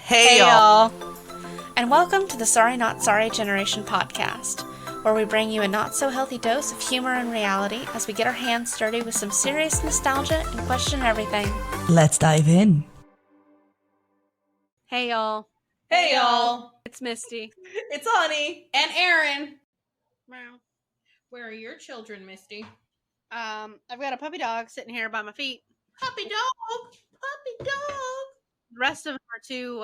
Hey y'all! And welcome to the Sorry Not Sorry Generation podcast, where we bring you a not-so-healthy dose of humor and reality as we get our hands dirty with some serious nostalgia and question everything. Let's dive in. Hey y'all. Hey y'all! It's Misty. It's Honey and Aaron. Meow. Where are your children, Misty? I've got a puppy dog sitting here by my feet. Puppy dog! Puppy dog! The rest of them are too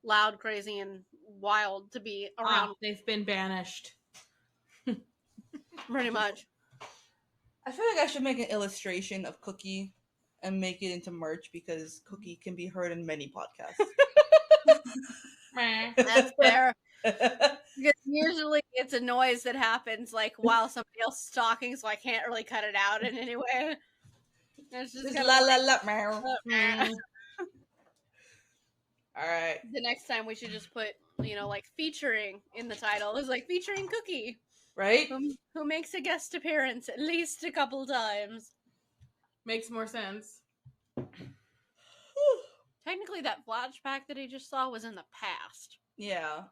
loud, crazy, and wild to be around. They've been banished. Pretty much. I feel like I should make an illustration of Cookie and make it into merch because Cookie can be heard in many podcasts. That's fair. Because usually it's a noise that happens like while somebody else is talking, so I can't really cut it out in any way. It's just la la la meow. All right. The next time we should just put, like featuring in the title. It's like featuring Cookie, Right? who makes a guest appearance at least a couple times. Makes more sense. Technically, that flashback that he just saw was in the past. Yeah.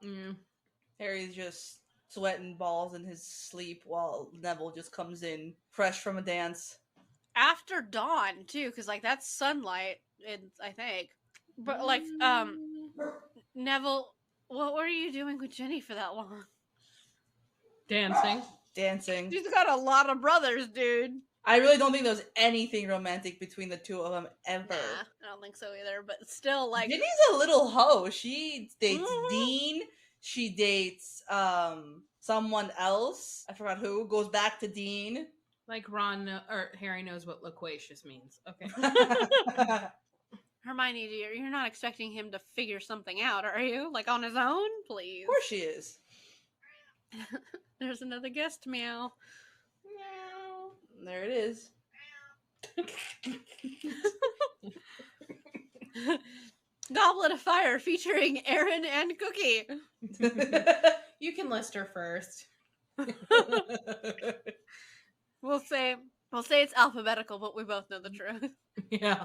Harry's just sweating balls in his sleep while Neville just comes in fresh from a dance. After dawn, too, because, like, that's sunlight, I think. But, like, Neville, what were you doing with Jenny for that long? Dancing. She's got a lot of brothers, dude. I really don't think there was anything romantic between the two of them ever. Nah, I don't think so either, but still, like... Jenny's a little hoe. She dates Dean. She dates someone else. I forgot who. Goes back to Dean. Like Harry knows what loquacious means. Okay. Hermione, dear, you're not expecting him to figure something out, are you? Like, on his own? Please. Of course she is. There's another guest meow. Meow. There it is. Goblet of Fire featuring Aaron and Cookie. You can list her first. We'll say it's alphabetical, but we both know the truth. Yeah.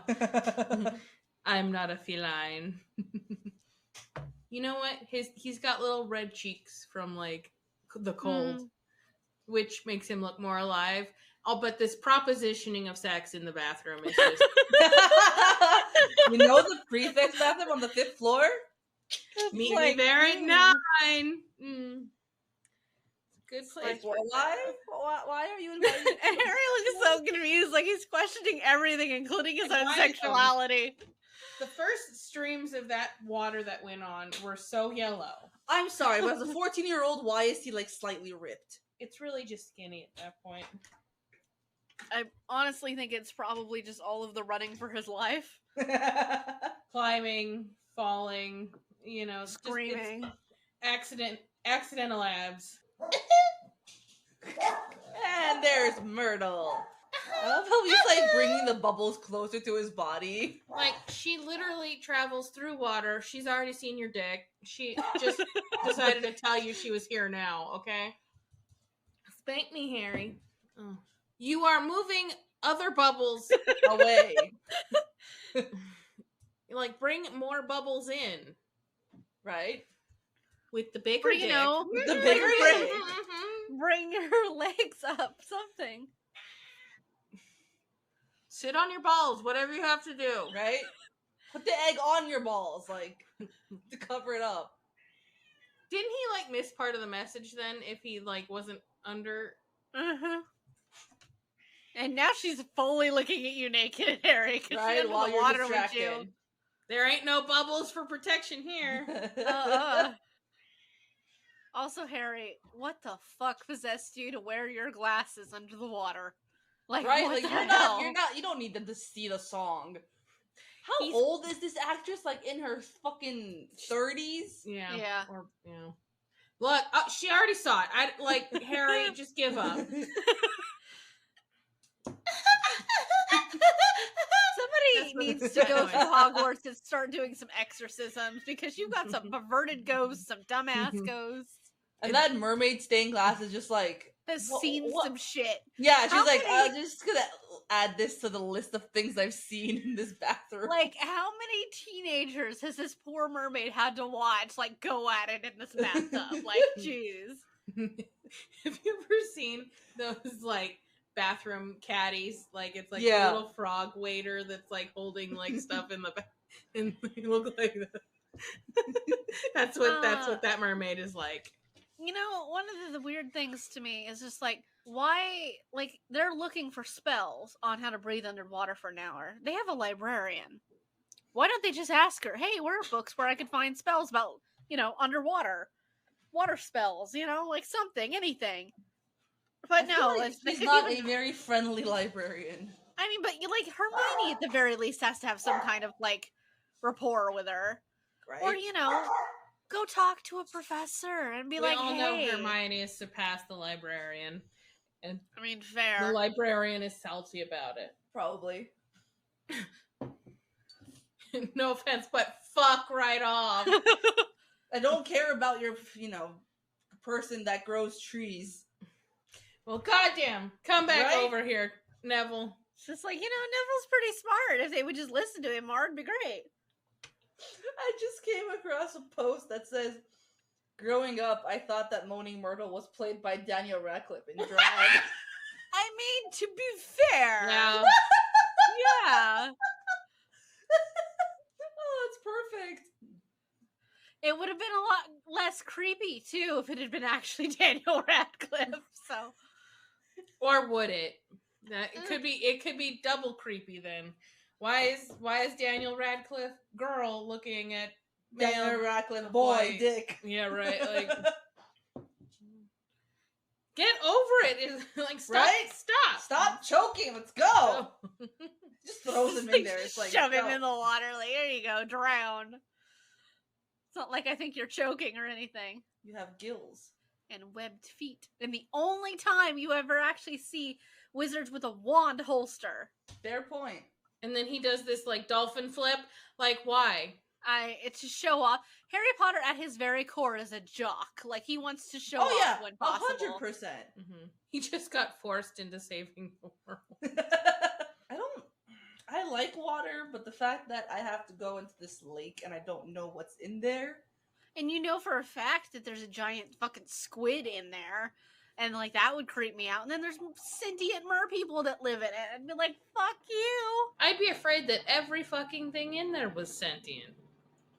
I'm not a feline. You know what? He's got little red cheeks from like the cold, which makes him look more alive. Oh, but this propositioning of sex in the bathroom is just... You know the prefect's bathroom on the 5th floor? Meet me there at 9. Good place. Like, why are you inviting me? And Harry looks so confused, like he's questioning everything, including his own sexuality. The first streams of that water that went on were so yellow. I'm sorry, but as a 14-year-old, why is he like slightly ripped? It's really just skinny at that point. I honestly think it's probably just all of the running for his life. Climbing, falling, Screaming. Accidental abs. And there's Myrtle. I love how he's like bringing the bubbles closer to his body. Like, she literally travels through water. She's already seen your dick. She just decided to tell you she was here now, okay? Spank me, Harry. Oh. You are moving other bubbles Away. Like, bring more bubbles in. Right? With the bigger dick. The bigger dick. Bring your legs up, something. Sit on your balls, whatever you have to do. Right? Put the egg on your balls, like, to cover it up. Didn't he, like, miss part of the message then if he, like, wasn't under? And now she's fully looking at you naked, Harry, because right? she's in While the you're water distracted. with you. There ain't no bubbles for protection here. Also, Harry, what the fuck possessed you to wear your glasses under the water? Like, right? what Like, the you're hell? not, you don't need them to see the song. How He's- old is this actress? Like, in her fucking 30s? Yeah. Or, Look, she already saw it. Harry, just give up. Somebody needs to go through Hogwarts and start doing some exorcisms because you've got some perverted ghosts, some dumbass ghosts. And that mermaid stained glass is just like has What- seen what- some shit. Yeah, she's How like, many- I'm just gonna add this to the list of things I've seen in this bathroom. Like, how many teenagers has this poor mermaid had to watch, like, go at it in this bathtub? Like, jeez. Have you ever seen those like bathroom caddies? Like it's like Yeah. a little frog waiter that's like holding like stuff in the back, and they look like that. That's what that mermaid is like. You know, one of the weird things to me is just like, why, like, they're looking for spells on how to breathe underwater for an hour. They have a librarian. Why don't they just ask her, hey, where are books where I can find spells about, you know, underwater? Water spells, you know, like something, anything. But I feel no, like they she's couldn't not even- a very friendly librarian. I mean, but you like Hermione at the very least has to have some kind of like rapport with her, Right? or you know, go talk to a professor and be We like, all hey. know Hermione has surpassed the librarian, and I mean, fair. the librarian is salty about it. Probably. No offense, but fuck right off. I don't care about your, person that grows trees. Well, goddamn, come back Right? over here, Neville. It's just like, you know, Neville's pretty smart. If they would just listen to him more, it'd be great. I just came across a post that says, growing up, I thought that Moaning Myrtle was played by Daniel Radcliffe in drag. I mean, to be fair. Wow. Yeah. Oh, it's perfect. It would have been a lot less creepy, too, if it had been actually Daniel Radcliffe, so. Or would it? It could be double creepy then. Why is Daniel Radcliffe girl looking at Daniel male Radcliffe, boy, boy? dick. Yeah, right. Like get over it. It's like stop Right? stop. Stop choking. Let's go. Oh. Just throws him in there. It's like, shove him go. in the water, like, there you go, drown. It's not like I think you're choking or anything. You have gills. And webbed feet. And the only time you ever actually see wizards with a wand holster. Fair point. And then he does this like dolphin flip. Like why? It's to show off. Harry Potter at his very core is a jock. Like, he wants to show Oh yeah, off when possible. 100%. He just got forced into saving the world. I like water, but the fact that I have to go into this lake and I don't know what's in there. And you know for a fact that there's a giant fucking squid in there. And, like, that would creep me out. And then there's sentient mer people that live in it. I'd be like, fuck you. I'd be afraid that every fucking thing in there was sentient.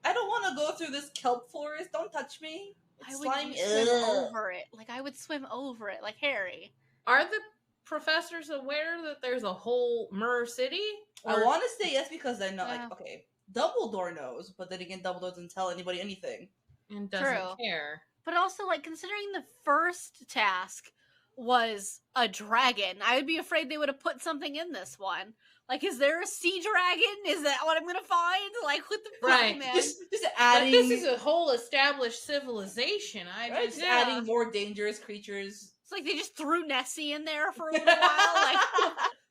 I don't want to go through this kelp forest. Don't touch me. It's I would slimy. swim Ugh. over it. Like, I would swim over it, like Harry. Are the professors aware that there's a whole Mer City? I want to say yes because I know, Yeah. like, okay, Dumbledore knows, but then again, Dumbledore doesn't tell anybody anything. And doesn't True. care. But also, like, considering the first task was a dragon, I would be afraid they would have put something in this one. Like, is there a sea dragon? Is that what I'm gonna find? Like, what the fuck, Right. man? Just But adding. this is a whole established civilization. right? Just Yeah. adding more dangerous creatures. It's like they just threw Nessie in there for a little while. Like,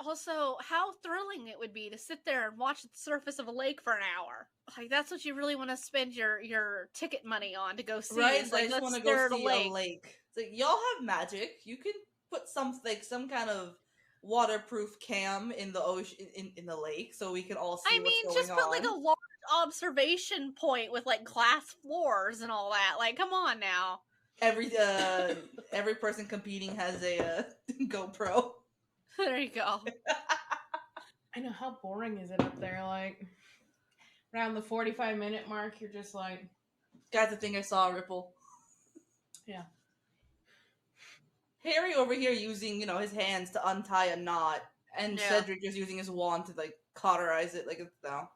also, how thrilling it would be to sit there and watch the surface of a lake for an hour. Like, that's what you really want to spend your ticket money on to go see. Right? Is So like, I just let's want to stare go at see a lake. It's like, y'all have magic. You can put some kind of waterproof cam in the ocean, in the lake, so we can all see I mean, what's just going put like a on. large observation point with like glass floors and all that. Like, come on now. Every person competing has a GoPro. There you go. I know, how boring is it up there? Like, around the 45-minute mark, you're just like... Guys, I think I saw a ripple. Yeah. Harry over here using, his hands to untie a knot, and Yeah. Cedric just using his wand to, like, cauterize it, like, no.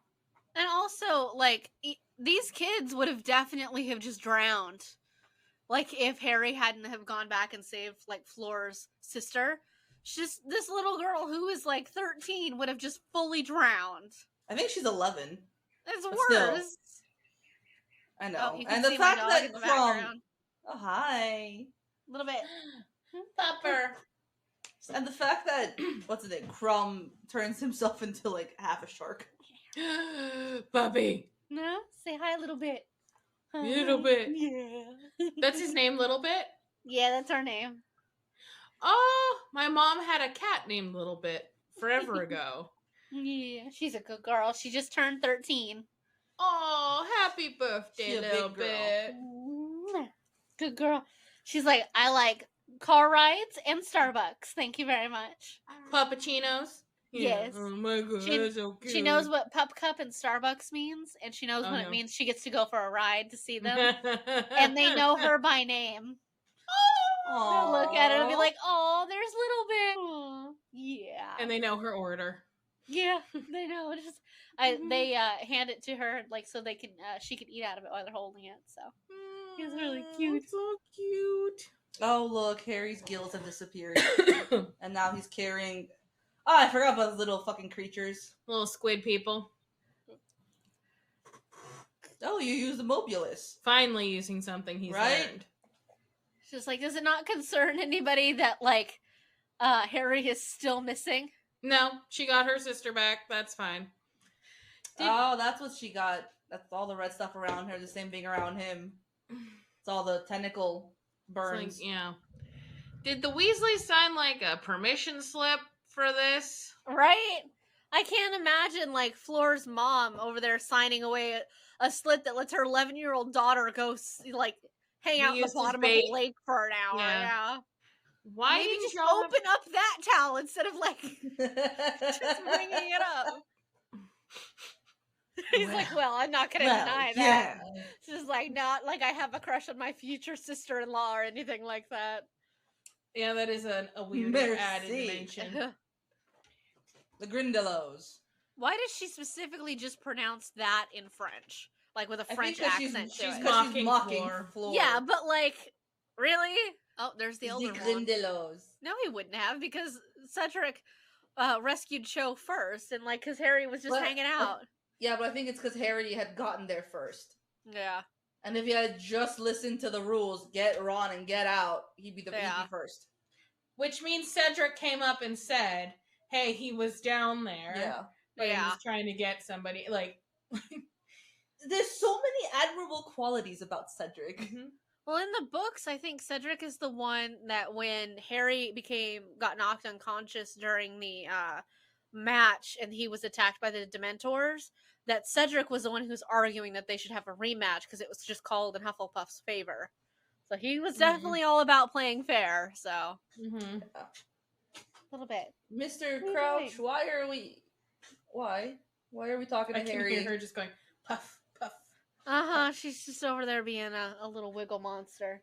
And also, like, these kids would have definitely have just drowned. Like, if Harry hadn't have gone back and saved, like, Fleur's sister. This little girl who is, like, 13 would have just fully drowned. I think she's 11. It's But worse. still. I know. Oh, you can and the see my fact dog that in the from... background. Oh, hi. A little bit. Pupper. And the fact that, what's his name, Crumb turns himself into, like, half a shark. Puppy. No? Say hi a little bit. Little bit. Yeah. That's his name, Little Bit? Yeah, that's our name. Oh, my mom had a cat named Little Bit forever ago. Yeah, she's a good girl. She just turned 13. Oh, happy birthday, She a Little big girl. Bit. Good girl. She's like, I like car rides and Starbucks. Thank you very much. Puppuccinos? Yes. Oh my god, that's so cute. She knows what Pup Cup and Starbucks means, and she knows Oh, when no. it means she gets to go for a ride to see them. And they know her by name. They'll look at her and be like, oh, there's Little Bit. Aw. Yeah. And they know her order. Yeah, they know. It's just, they hand it to her like so they can she can eat out of it while they're holding it. So it's really cute. So cute. Oh, look, Harry's gills have disappeared. And now he's carrying... Oh, I forgot about those little fucking creatures. Little squid people. Oh, you used the Mobulus. Finally using something he's Right? learned. It's just like, does it not concern anybody that like Harry is still missing? No, she got her sister back. That's fine. Oh, that's what she got. That's all the red stuff around her. The same thing around him. It's all the tentacle burns. It's like, yeah. Did the Weasleys sign like a permission slip for this? Right? I can't imagine like Floor's mom over there signing away a slip that lets her 11-year-old daughter go like hang out in the Use as bottom of bait. a lake for an hour. Yeah. Yeah. Why Maybe didn't just y'all open up that towel instead of like just bringing it up. He's like, well, I'm not gonna deny that. Yeah. It's just like not like I have a crush on my future sister-in-law or anything like that. Yeah, that is a weird Merci. added dimension. The Grindelows. Why does she specifically just pronounce that in French? Like with a I French think 'cause accent to she's it. mocking mocking Floor. Floor. Yeah, but like, really? Oh, there's the The elder one. Grindelows. No, he wouldn't have because Cedric rescued Cho first, and like, because Harry was just But- hanging out. Yeah, but I think it's because Harry had gotten there first. Yeah. And if he had just listened to the rules, get Ron and get out, he'd be Yeah. first. Which means Cedric came up and said, hey, he was down there. Yeah. But he Yeah. was trying to get somebody. Like, There's so many admirable qualities about Cedric. Well, in the books, I think Cedric is the one that when Harry got knocked unconscious during the match and he was attacked by the Dementors, that Cedric was the one who was arguing that they should have a rematch because it was just called in Hufflepuff's favor. So he was definitely all about playing fair. So a little bit. Mr. What are you Crouch, doing? why are we talking I to Harry? can hear her just going, puff, puff. She's just over there being a little wiggle monster.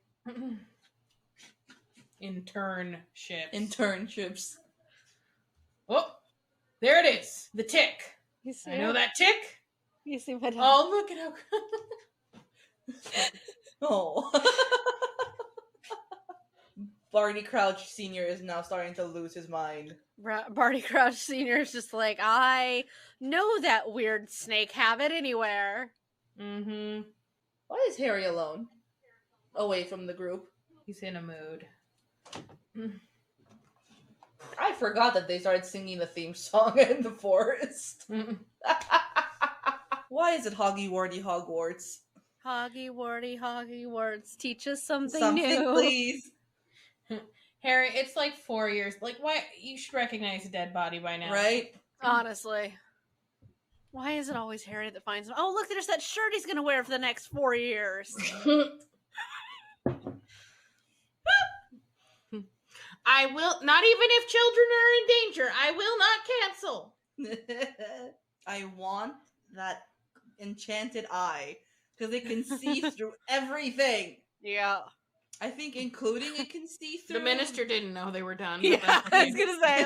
Internships. Oh, there it is. The tick. You see I know it? that tick. You see what? Oh, look at how. Oh. Barty Crouch Senior is now starting to lose his mind. Barty Crouch Senior is just like, I know that weird snake habit anywhere. Why is Harry alone? Away from the group. He's in a mood. I forgot that they started singing the theme song in the forest. Why is it Hoggy Warty Hogwarts? Hoggy words. Teach us something Something, new. please. Harry, it's like 4 years. Like, why? You should recognize a dead body by now. Right? Honestly. Why is it always Harry that finds him? Oh, look, there's that shirt he's going to wear for the next 4 years. I will not, even if children are in danger, I will not cancel. I want that enchanted eye because it can see through everything. Yeah. I think including it can see through. The minister didn't know they were done. Yeah, but that's I okay. was going to say,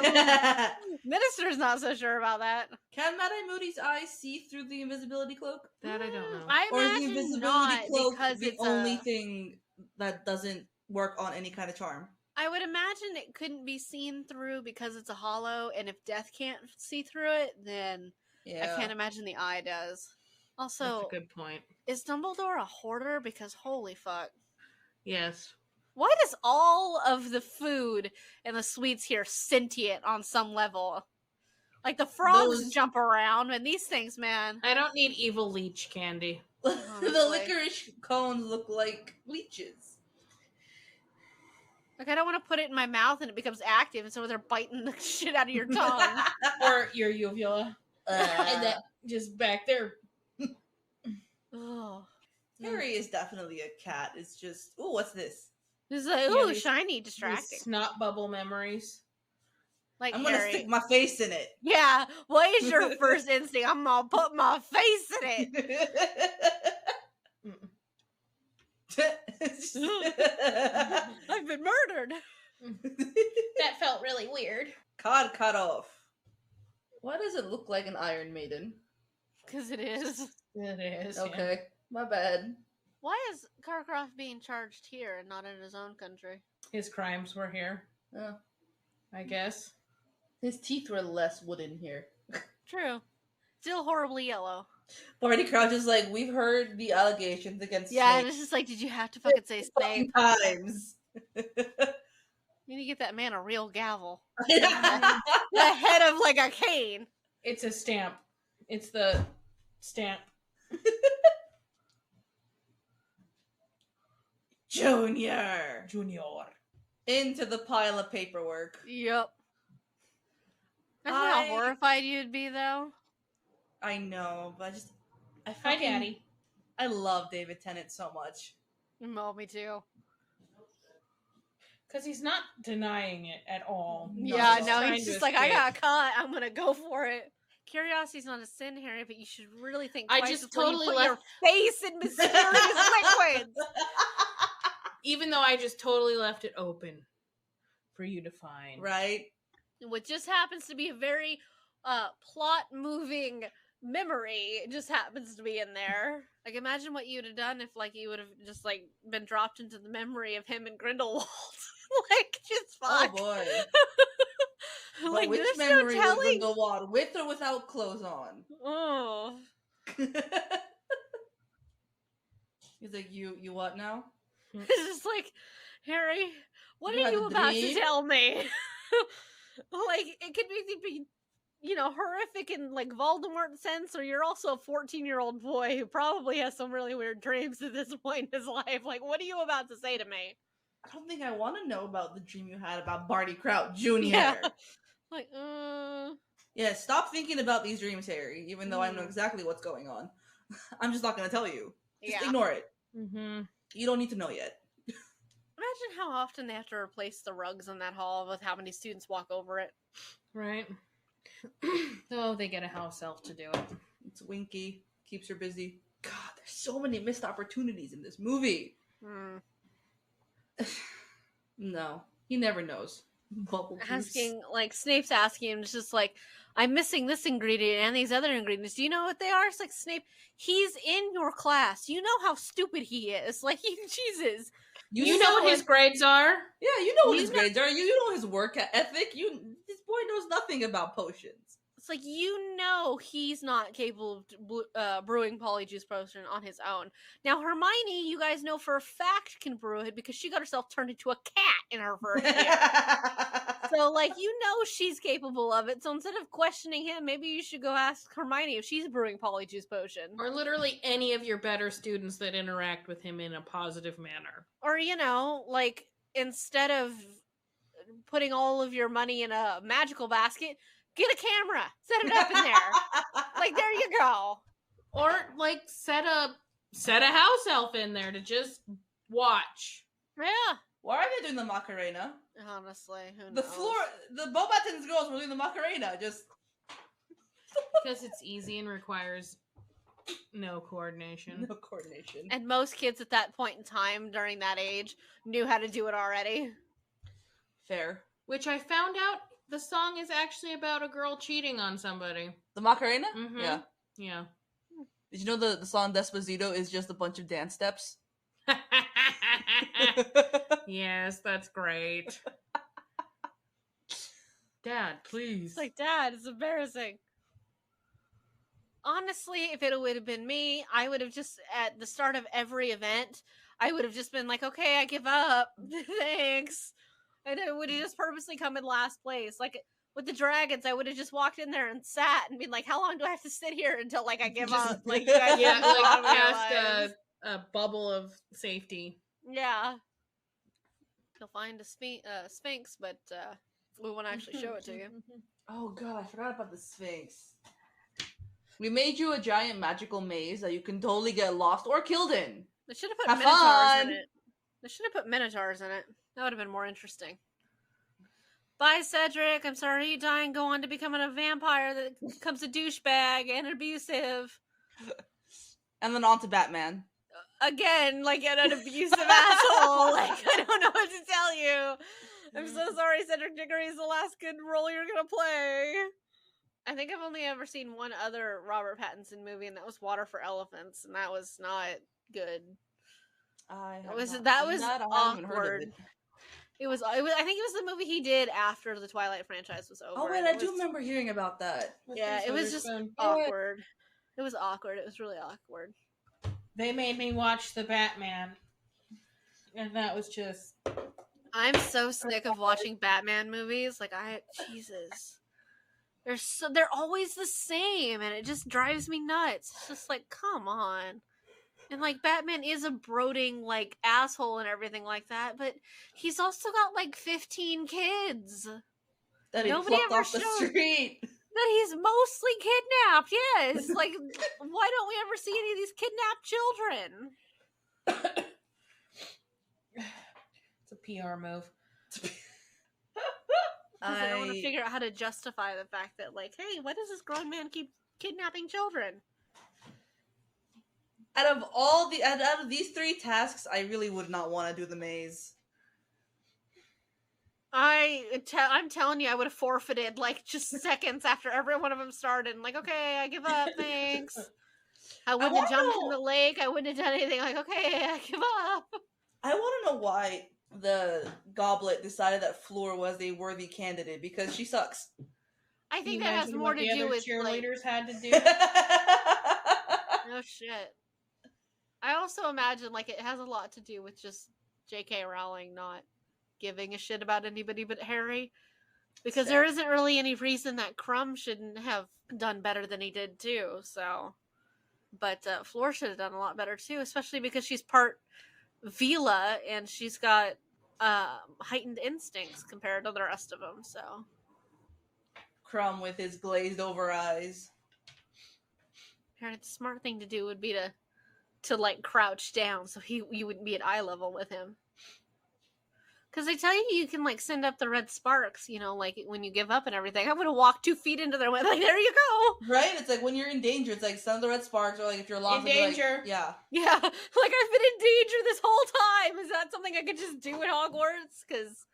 Minister's not so sure about that. Can MadEye Moody's eyes see through the invisibility cloak? That I don't know. I Or is the imagine invisibility not, cloak because the it's only thing that doesn't work on any kind of charm? I would imagine it couldn't be seen through because it's a hollow, and if death can't see through it, then Yeah. I can't imagine the eye does. That's Also, a good point. is Dumbledore a hoarder? Because holy fuck. Yes. Why does all of the food and the sweets here sentient on some level? Like the frogs Those- jump around, and these things, man. I don't need evil leech candy. The Honestly. licorice cones look like leeches. Like, I don't want to put it in my mouth and it becomes active, and so they're biting the shit out of your tongue. Or your uvula. And that just back there. Oh. Harry is definitely a cat. It's just, ooh, what's this? It's like, Yeah, ooh, these- shiny, These distracting. snot bubble memories. Like, I'm gonna Harry. stick my face in it. Yeah, what is your first instinct? I'm gonna put my face in it. I've been murdered. That felt really weird. Cod cut off. Why does it look like an Iron Maiden? Because it is. It is. Okay, my bad. Why is Carcroft being charged here and not in his own country? His crimes were here, Oh. I guess. His teeth were less wooden here. True. Still horribly yellow. Barty Crouch is like, we've heard the allegations against Yeah, and Snape it's just like, did you have to fucking say Snape? times. You need to get that man a real gavel. Yeah. The head of like a cane. It's a stamp. It's the stamp. Junior. Junior. Into the pile of paperwork. Yep. Imagine how horrified you'd be, though. I know, but I Hi, Daddy. I love David Tennant so much. Oh, me too. Because he's not denying it at all. Yeah, he's no, trying he's to just like, I escape. got caught. I'm gonna go for it. Curiosity's not a sin, Harry, but you should really think I twice just before totally you put left- your face in mysterious liquids. Even though I just totally left it open for you to find. Right? What just happens to be a very plot-moving memory. It just happens to be in there. Like, imagine what you'd have done if, like, you would have just, like, been dropped into the memory of him and Grindelwald. Like, just fuck. Oh boy. Like, But which there's no memory was telling. Grindelwald, with or without clothes on? Oh. He's like, you what now? It's just like, Harry, what You are had you a about to dream? tell me? Like, it could be, you know, horrific in, like, Voldemort sense, or you're also a 14-year-old boy who probably has some really weird dreams at this point in his life. Like, what are you about to say to me? I don't think I want to know about the dream you had about Barty Crouch Junior. Yeah. Like, Yeah, stop thinking about these dreams, Harry, even though I know Mm. exactly what's going on. I'm just not going to tell you. Just yeah. ignore it. Mm-hmm. You don't need to know yet. Imagine how often they have to replace the rugs in that hall with how many students walk over it. Right. Oh, they get a house elf to do it. It's Winky. Keeps her busy. God, there's so many missed opportunities in this movie. Hmm. No, he never knows. Bubble juice. Asking, like, Snape's asking him, it's just like, I'm missing this ingredient and these other ingredients. Do you know what they are? It's like, Snape, he's in your class. You know how stupid he is. Like, Jesus. You know what his grades are? Yeah, you know what You his know- grades are. You know his work ethic. This boy knows nothing about potions. It's like, you know he's not capable of brewing polyjuice potion on his own. Now, Hermione, you guys know for a fact can brew it because she got herself turned into a cat in her first year. So, like, you know she's capable of it. So instead of questioning him, maybe you should go ask Hermione if she's brewing polyjuice potion. Or literally any of your better students that interact with him in a positive manner. Or, you know, like, instead of putting all of your money in a magical basket, get a camera. Set it up in there. Like, there you go. Or like set a house elf in there to just watch. Yeah. Why are they doing the Macarena? Honestly, who The knows? the Bobatons girls were doing the Macarena. Just Because it's easy and requires no coordination. no coordination. And most kids at that point in time, during that age, knew how to do it already. Fair. Which I found out the song is actually about a girl cheating on somebody. The Macarena? Mhm. Yeah. Yeah. Did you know the song Despacito is just a bunch of dance steps? Yes, that's great. Dad, please. It's like, Dad, it's embarrassing. Honestly, if it would have been me, I would have just, at the start of every event, I would have just been like, okay, I give up. Thanks. And I would have just purposely come in last place. Like, with the dragons, I would have just walked in there and sat and been like, how long do I have to sit here until, like, I give Just- up? Like, you guys Yeah, can move on like with your past lives. a bubble of safety. Yeah. You'll find a sphinx, but we won't actually show it to you. Oh god, I forgot about the Sphinx. We made you a giant magical maze that you can totally get lost or killed in. They should have put Have minotaurs fun! in it. They should have put minotaurs in it. That would have been more interesting. Bye, Cedric. I'm sorry you die and go on to becoming a vampire that becomes a douchebag and abusive. And then on to Batman. Again, like an abusive asshole. Like, I don't know what to tell you. I'm so sorry, Cedric Diggory is the last good role you're gonna play. I think I've only ever seen one other Robert Pattinson movie, and that was Water for Elephants, and that was not good. That was awkward. It was. I think it was the movie he did after the Twilight franchise was over. Oh wait, I do remember hearing about that. Yeah, it was just awkward. It was awkward. It was really awkward. They made me watch the Batman, and that was just. I'm so sick of watching Batman movies. Like Jesus, they're always the same, and it just drives me nuts. It's just like, come on. And like Batman is a brooding like asshole and everything like that, but he's also got like 15 kids that he plucked off the street. That he's mostly kidnapped. Yes, like why don't we ever see any of these kidnapped children? It's a PR move. I don't want to figure out how to justify the fact that like, hey, why does this grown man keep kidnapping children? Out of these 3 tasks, I really would not want to do the maze. I'm telling you, I would have forfeited like just seconds after every one of them started. And like, okay, I give up, thanks. I wouldn't have jumped in the lake. I wouldn't have done anything. Like, okay, I give up. I want to know why the Goblet decided that Fleur was a worthy candidate, because she sucks. I think that has more to do with cheerleaders had to do. No shit. I also imagine like it has a lot to do with just J.K. Rowling not giving a shit about anybody but Harry, because there isn't really any reason that Crumb shouldn't have done better than he did too. So, but Fleur should have done a lot better too, especially because she's part Vila and she's got heightened instincts compared to the rest of them. So, Crumb with his glazed over eyes. The smart thing to do would be to like crouch down so you wouldn't be at eye level with him. Because they tell you can like send up the red sparks, you know, like when you give up and everything. I'm gonna walk 2 feet into their way, like there you go. Right? It's like when you're in danger, it's like send the red sparks, or like if you're lost in danger. Like, yeah. Yeah. Like I've been in danger this whole time. Is that something I could just do at Hogwarts? Because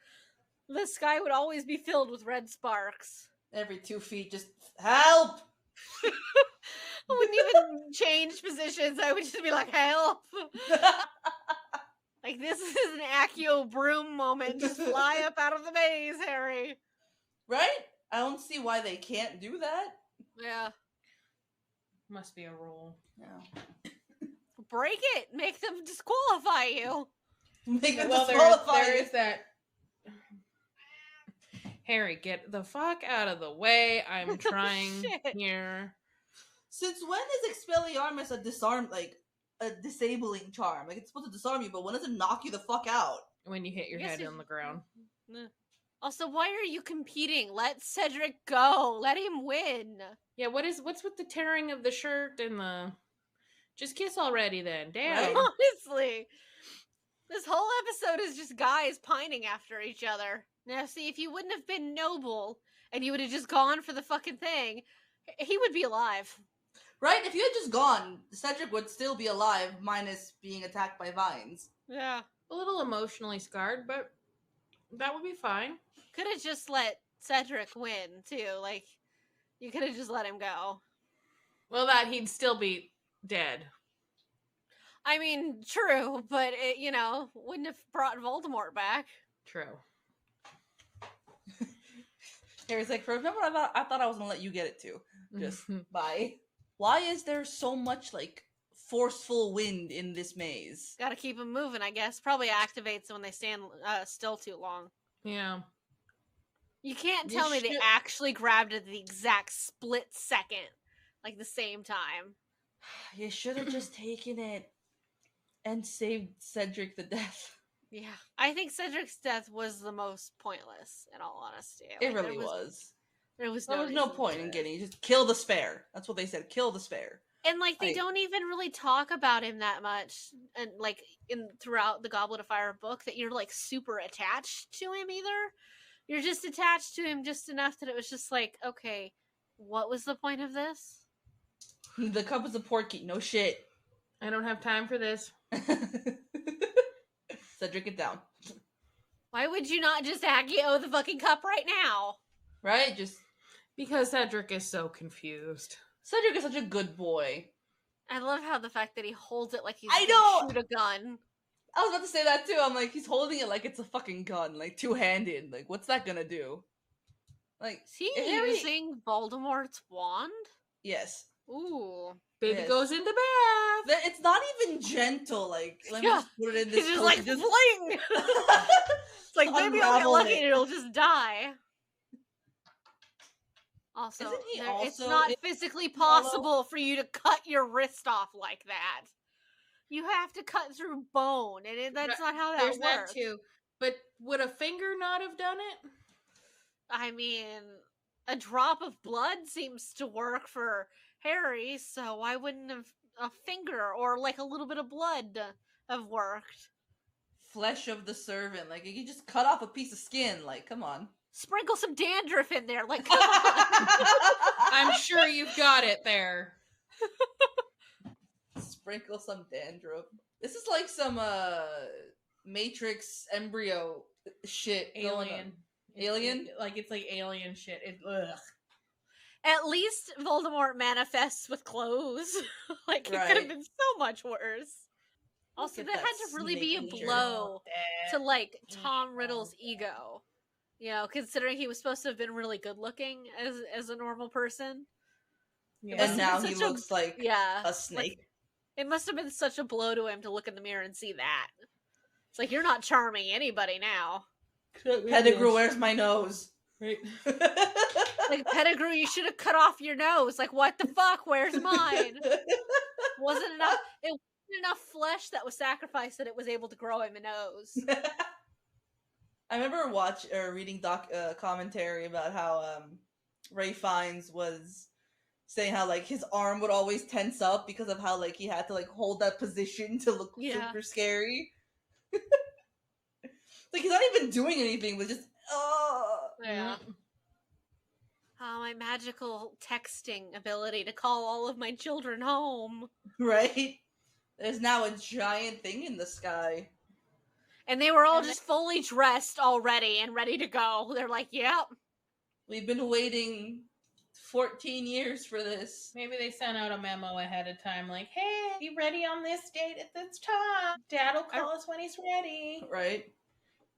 the sky would always be filled with red sparks. Every 2 feet, just help. I wouldn't even change positions. I would just be like, help. Like, this is an Accio broom moment. Just fly up out of the maze, Harry. Right? I don't see why they can't do that. Yeah. Must be a rule. Yeah. Break it. Make them disqualify you. Make them disqualify there is that. Harry, get the fuck out of the way. I'm trying here. Since when is Expelliarmus a disabling charm? Like, it's supposed to disarm you, but when does it knock you the fuck out? When you hit your head on the ground. Also, why are you competing? Let Cedric go. Let him win. Yeah, what's with the tearing of the shirt and the... Just kiss already then. Damn. Right? Honestly. This whole episode is just guys pining after each other. Now, see, if you wouldn't have been noble and you would have just gone for the fucking thing, he would be alive. Right? If you had just gone, Cedric would still be alive, minus being attacked by vines. Yeah. A little emotionally scarred, but that would be fine. Could have just let Cedric win, too. Like, you could have just let him go. Well, that he'd still be dead. I mean, true, but it, wouldn't have brought Voldemort back. True. Harry's like, remember I thought I was gonna let you get it too. Just bye. Why is there so much like forceful wind in this maze? Gotta keep them moving, I guess. Probably activates when they stand still too long. Yeah. You can't tell me they actually grabbed it at the exact split second, like the same time. You should have just taken it and saved Cedric the death. Yeah, I think Cedric's death was the most pointless, in all honesty. It really was. There was There was no point in getting, just kill the spare. That's what they said, kill the spare. And, like, they don't even really talk about him that much, and, like, throughout the Goblet of Fire book, that you're, like, super attached to him either. You're just attached to him just enough that it was just like, okay, what was the point of this? The cup is a portkey, no shit. I don't have time for this. Cedric, get down. Why would you not just Accio the fucking cup right now? Right? Just... Because Cedric is so confused. Cedric is such a good boy. I love how the fact that he holds it like he's gonna shoot a gun. I was about to say that too. I'm like, he's holding it like it's a fucking gun, like two-handed. Like, what's that gonna do? Like, is he using Voldemort's wand? Yes. Ooh. Baby goes into bath. It's not even gentle. Like, let me just put it in this. It's just like fling. It's like maybe I'll get lucky and it'll just die. Also, it's not physically possible for you to cut your wrist off like that. You have to cut through bone, and that's not how that works. There's that too. But would a finger not have done it? I mean, a drop of blood seems to work for Harry, so why wouldn't a finger or like a little bit of blood have worked? Flesh of the servant. Like, you just cut off a piece of skin. Like, come on. Sprinkle some dandruff in there. Like, come on. I'm sure you've got it there. Sprinkle some dandruff. This is like some Matrix embryo shit. Alien. Alien? It's like alien shit. Ugh. At least Voldemort manifests with clothes. Like, it could have been so much worse. Also, that had to really be a blow to, like, Tom Riddle's ego. You know, considering he was supposed to have been really good looking as a normal person. Yeah. And now he looks like a snake. Like, it must have been such a blow to him to look in the mirror and see that. It's like, you're not charming anybody now. Pettigrew, where's my nose? Right. Like, Pettigrew, you should have cut off your nose. Like, what the fuck? Where's mine? Wasn't enough. It wasn't enough flesh that was sacrificed that it was able to grow him a nose. I remember reading commentary about how Ralph Fiennes was saying how, like, his arm would always tense up because of how, like, he had to, like, hold that position to look super scary. Like, he's not even doing anything, but just, Yeah. Oh, my magical texting ability to call all of my children home. Right? There's now a giant thing in the sky. And they were all just fully dressed already and ready to go. They're like, yep. We've been waiting 14 years for this. Maybe they sent out a memo ahead of time, like, hey, be ready on this date at this time. Dad'll call us when he's ready. Right?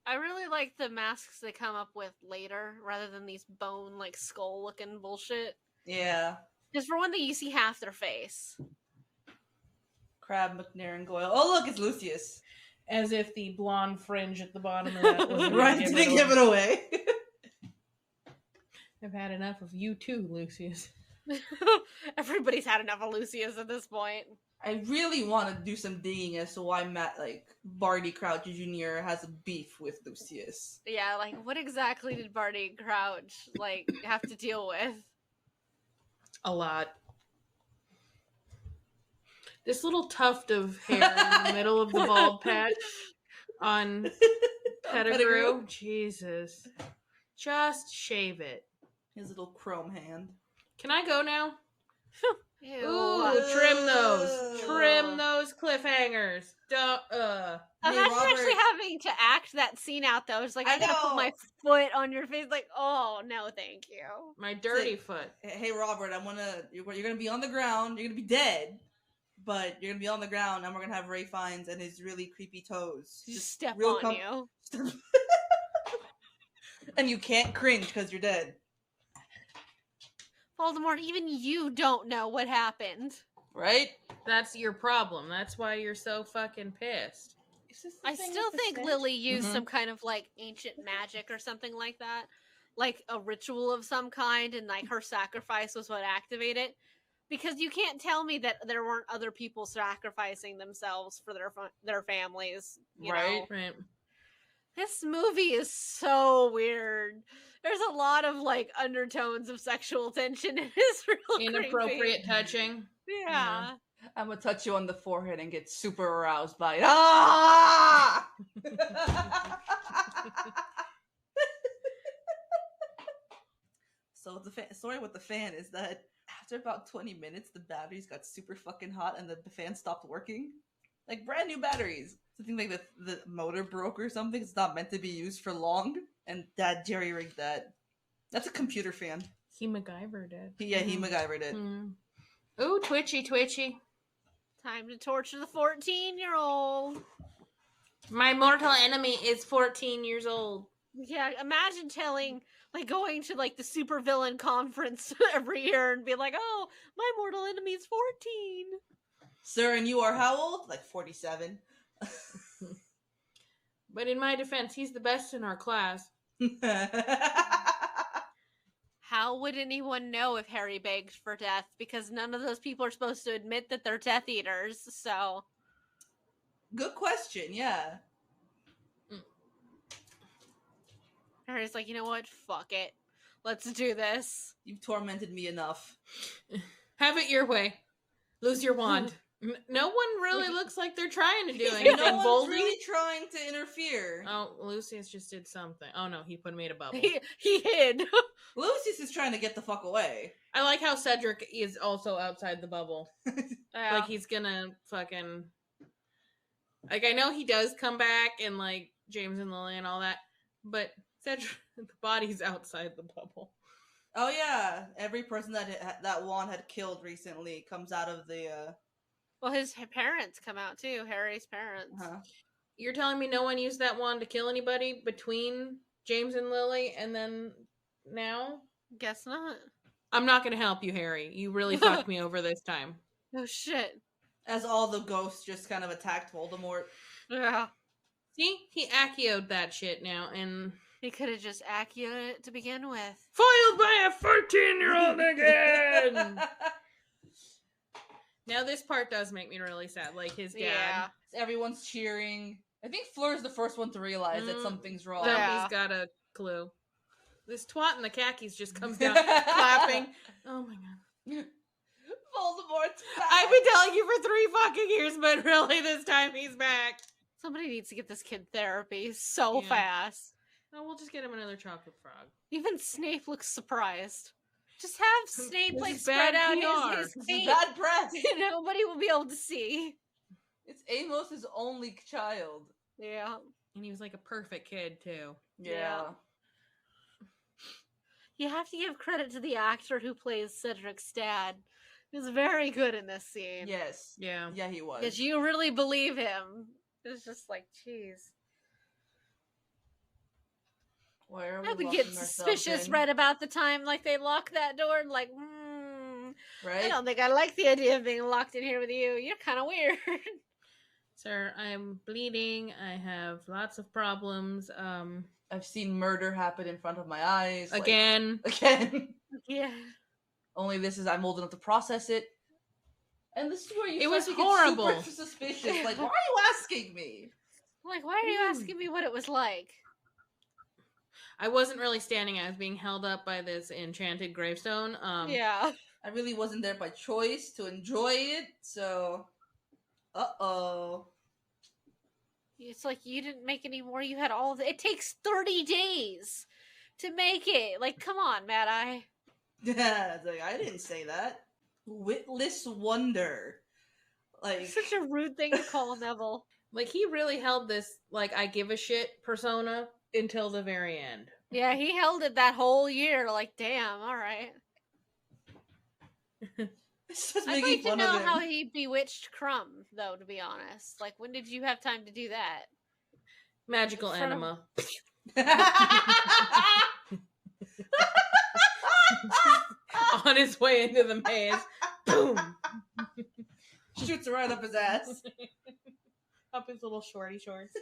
I really like the masks they come up with later, rather than these bone, like, skull-looking bullshit. Yeah. Because for one thing, you see half their face. Crab, McNair, and Goyle. Oh, look, it's Lucius. As if the blonde fringe at the bottom of that was right, didn't give it away. I've had enough of you too, Lucius. Everybody's had enough of Lucius at this point. I really want to do some digging as to why Barty Crouch Junior has a beef with Lucius. Yeah, like, what exactly did Barty Crouch, like, have to deal with? A lot. This little tuft of hair in the middle of the bald patch on Pettigrew. Jesus. Just shave it. His little chrome hand. Can I go now? Ew. Ooh, trim those. Trim those cliffhangers. Imagine actually having to act that scene out, though. It's like, I'm going to put my foot on your face. Like, oh, no, thank you. My dirty foot. Hey, Robert, you're going to be on the ground. You're going to be dead. But you're going to be on the ground, and we're going to have Ralph Fiennes and his really creepy toes. Just step on you. And you can't cringe because you're dead. Voldemort, even you don't know what happened. Right? That's your problem. That's why you're so fucking pissed. I still think Lily used some kind of, like, ancient magic or something like that. Like, a ritual of some kind, and, like, her sacrifice was what activated. Because you can't tell me that there weren't other people sacrificing themselves for their families, you know? Right. This movie is so weird. There's a lot of like undertones of sexual tension. It is real Inappropriate creepy. touching. Yeah. I'm gonna touch you on the forehead and get super aroused by it. Ah! So the story with the fan is that after about 20 minutes, the batteries got super fucking hot and the fan stopped working. Like brand new batteries. So I think like the motor broke or something. It's not meant to be used for long. And Dad jerry-rigged that. That's a computer fan. He MacGyvered it. He MacGyvered it. Ooh, twitchy. Time to torture the 14-year-old. My mortal enemy is 14 years old. Yeah, imagine going to like the supervillain conference every year and be like, oh, my mortal enemy is 14. Sir, and you are how old? Like 47. But in my defense, he's the best in our class. How would anyone know if Harry begged for death? Because none of those people are supposed to admit that they're Death Eaters, so... Good question, yeah. Harry's like, you know what? Fuck it. Let's do this. You've tormented me enough. Have it your way. Lose your wand. No one really looks like they're trying to do No anything. one's Boldy? really trying to interfere. Oh, Lucius just did something. Oh no, he made a bubble. He hid. Lucius is trying to get the fuck away. I like how Cedric is also outside the bubble. Yeah. Like he's gonna fucking... Like I know he does come back and like James and Lily and all that, but Cedric, the body's outside the bubble. Oh yeah, every person that wand had killed recently comes out of the... Well, his parents come out too. Harry's parents. You're telling me no one used that wand to kill anybody between James and Lily and then now? Guess not. I'm not going to help you, Harry. You really fucked me over this time. Oh shit. As all the ghosts just kind of attacked Voldemort. Yeah. See? He Acccio'd that shit now, and... He could have just Acccio'd it to begin with. Foiled by a 14-year-old again! Now this part does make me really sad. Like his dad. Yeah. Everyone's cheering. I think Fleur's the first one to realize that something's wrong. Yeah. He's got a clue. This twat in the khakis just comes down clapping. Oh my god. Voldemort's back. I've been telling you for 3 fucking years, but really this time he's back. Somebody needs to get this kid therapy so fast. Oh, we'll just get him another chocolate frog. Even Snape looks surprised. Just have Snape This like is spread bad out PR. his This is feet. bad press. Nobody will be able to see. It's Amos' only child. Yeah. And he was like a perfect kid, too. Yeah. You have to give credit to the actor who plays Cedric's dad. He was very good in this scene. Yes. Yeah. Yeah, he was. Because you really believe him. It's just like, jeez. Where are we I would locking get ourselves suspicious in? right about the time like they lock that door and like, Right? I don't think I like the idea of being locked in here with you. You're kind of weird. Sir, I'm bleeding. I have lots of problems. I've seen murder happen in front of my eyes. Again. Again. Yeah. Only this is I'm old enough to process it. And this is where you It start was to get horrible. super suspicious. Like, why are you asking me? Like, why are you asking me what it was like? I wasn't really standing. I was being held up by this enchanted gravestone. Yeah. I really wasn't there by choice to enjoy it, so... Uh-oh. It's like you didn't make any more. You had all of it. It takes 30 days to make it. Like, come on, MadEye. Yeah, it's like, I didn't say that. Witless wonder. Like... Such a rude thing to call Neville. Like, he really held this, like, I give a shit persona until the very end. Yeah, he held it that whole year. Like, damn, all right. It's just I'd making like to fun know of him. how he bewitched Crumb, though, to be honest. Like, when did you have time to do that? Magical From- enema. On his way into the maze. Boom! Shoots right up his ass. Up his little shorty shorts.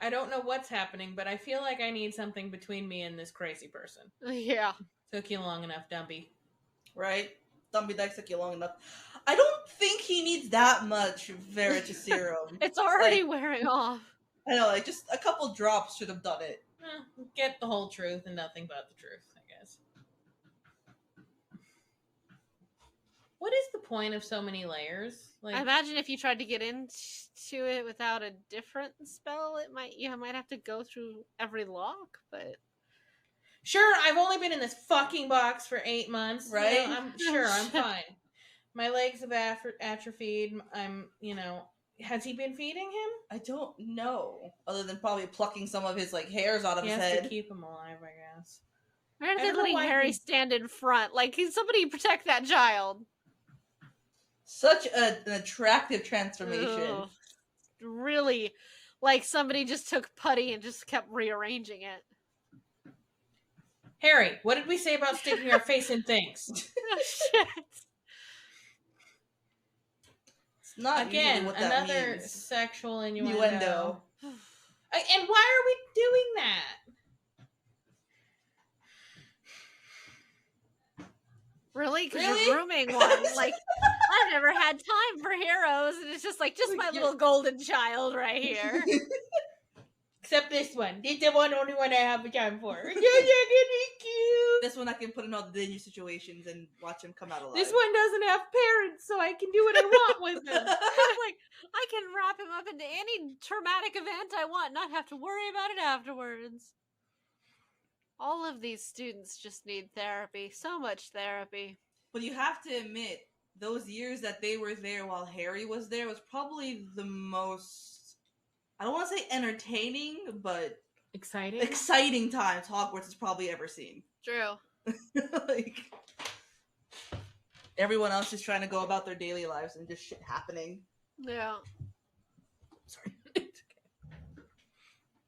I don't know what's happening, but I feel like I need something between me and this crazy person. Yeah. Took you long enough, Dumpy. Right? Dumbledore took you long enough. I don't think he needs that much Veritaserum. It's already Like, wearing off. I know, like, just a couple drops should have done it. Get the whole truth and nothing but the truth, I guess. What is the point of so many layers? Like, I imagine if you tried to get into it without a different spell, you might have to go through every lock, but sure, I've only been in this fucking box for 8 months. Right? I'm sure I'm fine. My legs have atrophied. Has he been feeding him? I don't know. Other than probably plucking some of his, like, hairs out of He his has head. to keep him alive, I guess. why are I they don't know letting why Harry he- stand in front? Like, can somebody protect that child? Such an attractive transformation. Ugh. Really, like somebody just took putty and just kept rearranging it. Harry, what did we say about sticking our face in things? Oh, shit. It's not Again, usually what that another means. sexual innuendo. Innuendo. And why are we doing that? Really? Because Really? you're grooming one. Like, I've never had time for heroes, and it's just like, just my little golden child right here. Except this one. This is the only one I have time for. You're gonna cute. This one I can put in all the dangerous situations and watch him come out alive. This one doesn't have parents, so I can do what I want with him. Like, I can wrap him up into any traumatic event I want, not have to worry about it afterwards. All of these students just need therapy. So much therapy. But you have to admit, those years that they were there while Harry was there was probably the most, I don't want to say entertaining, but Exciting? exciting times Hogwarts has probably ever seen. True. Like, everyone else just trying to go about their daily lives and just shit happening. Yeah. Sorry.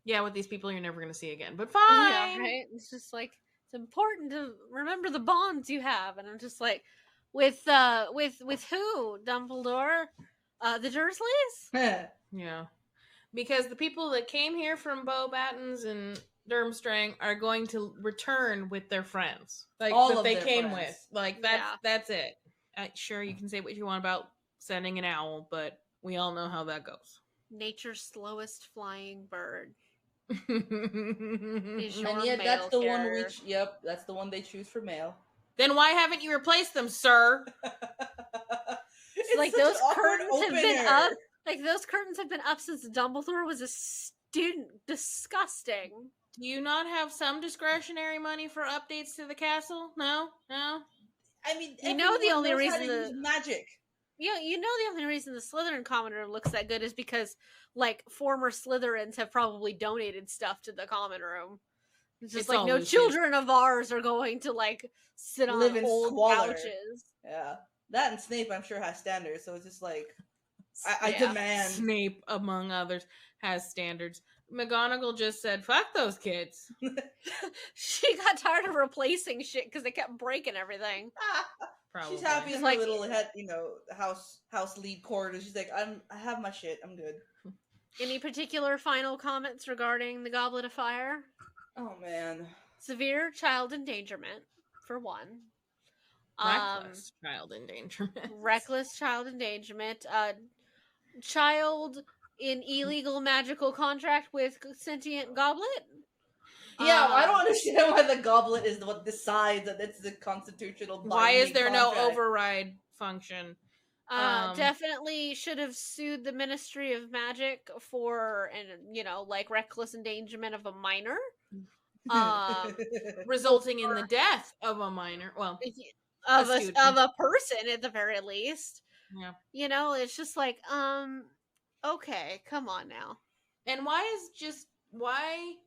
Yeah, with these people you're never going to see again. But Yeah, fine. right? It's just like, it's important to remember the bonds you have. And I'm just like, with who? Dumbledore? The Dursleys? Yeah. Because the people that came here from Beauxbatons and Durmstrang are going to return with their friends. Like, All that of they their came friends. with. Like, that's it. Sure, you can say what you want about sending an owl, but we all know how that goes. Nature's slowest flying bird. Then Is your And yet, that's the mail one carrier. that's the one they choose for mail. why haven't you replaced them, sir? It's like such those an awkward curtains have been opener. up. Like those curtains have been up since Dumbledore was a student. Disgusting. Do you not have some discretionary money for updates to the castle? No? I mean, You know the everyone only knows how reason to the- use magic. You know the only reason the Slytherin common room looks that good is because like former Slytherins have probably donated stuff to the common room. It's just It's like all no loose. children of ours are going to like sit on Live in old squalor. couches. Yeah, that and Snape, I'm sure, has standards. So it's just like, I Yeah. demand. Snape, among others, has standards. McGonagall just said, fuck those kids. She got tired of replacing shit because they kept breaking everything. Probably. She's happy in her Like- little head, house lead quarters. She's like, I have my shit. I'm good. Any particular final comments regarding the Goblet of Fire? Oh man. Severe child endangerment, for one. Reckless child endangerment. Reckless child endangerment. Child in illegal magical contract with sentient goblet. Yeah, I don't Um, understand why the goblet is what decides that it's the constitutional. Why is binding there no contract. override function? Definitely should have sued the Ministry of Magic for, like reckless endangerment of a minor. Resulting in the death of a minor. Well, Of A a student. of a person at the very least. yeah. It's just like, okay, come on now. And why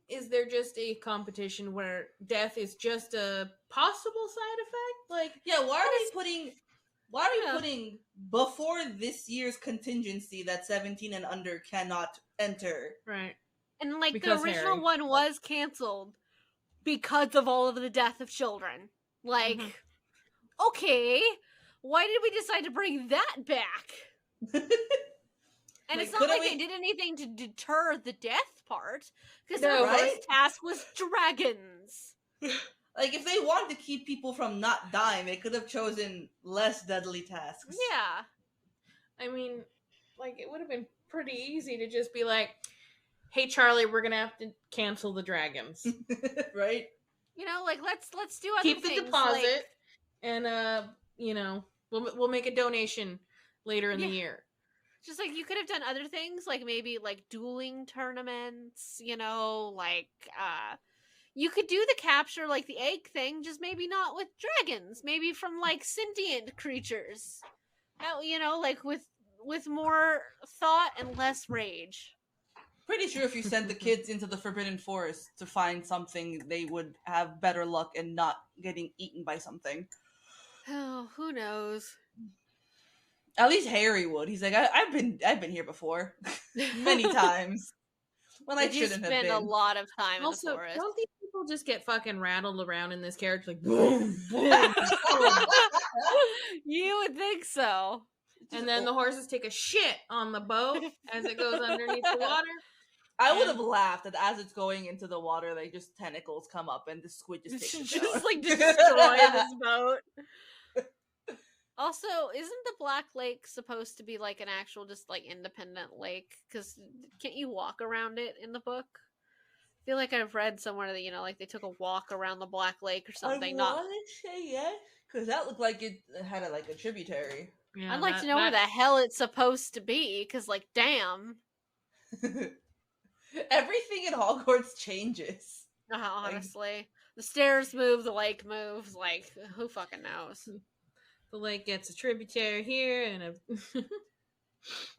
is there just a competition where death is just a possible side effect? Like, Yeah, why are That we Yeah. putting before this year's contingency that 17 and under cannot enter? right. And like Because the original Harry. one was canceled because of all of the death of children. Like, Mhm. okay, why did we decide to bring that back? And Like, it's not couldn't like they we- did anything to deter the death part, because No, their right? first task was dragons. Like, if they wanted to keep people from not dying, they could have chosen less deadly tasks. Yeah. I mean, like, it would have been pretty easy to just be like, hey, Charlie, we're gonna have to cancel the dragons. Right? You know, like, let's do other Keep the things, deposit, like, and, you know, we'll make a donation later in the Yeah. year. just like you could have done other things, like maybe like dueling tournaments, you know, like you could do the capture like the egg thing, just maybe not with dragons, maybe from like sentient creatures. You know, like with more thought and less rage. Pretty sure if you sent the kids into the Forbidden Forest to find something, they would have better luck and not getting eaten by something. Oh, who knows? At least Harry would. He's like, I've been here before, many times. When I They do shouldn't have spend been. a lot of time in the Also, forest. don't these people just get fucking rattled around in this carriage like boom, boom, boom, You would think so. and then the horses take a shit on the boat as it goes underneath the water. I would have laughed that as it's going into the water, like just tentacles come up and the squid just takes it down. Just like destroy this boat. Also, isn't the Black Lake supposed to be like an actual, just like independent lake? Because can't you walk around it in the book? I feel like I've read somewhere that, you know, like they took a walk around the Black Lake or something. I want to say yes, because that looked like it had like a tributary. Yeah, I'd like to know where the hell it's supposed to be, because, like, damn. Everything in Hogwarts changes. Honestly. The stairs move, the lake moves, like, who fucking knows? the lake gets a tributary here and a.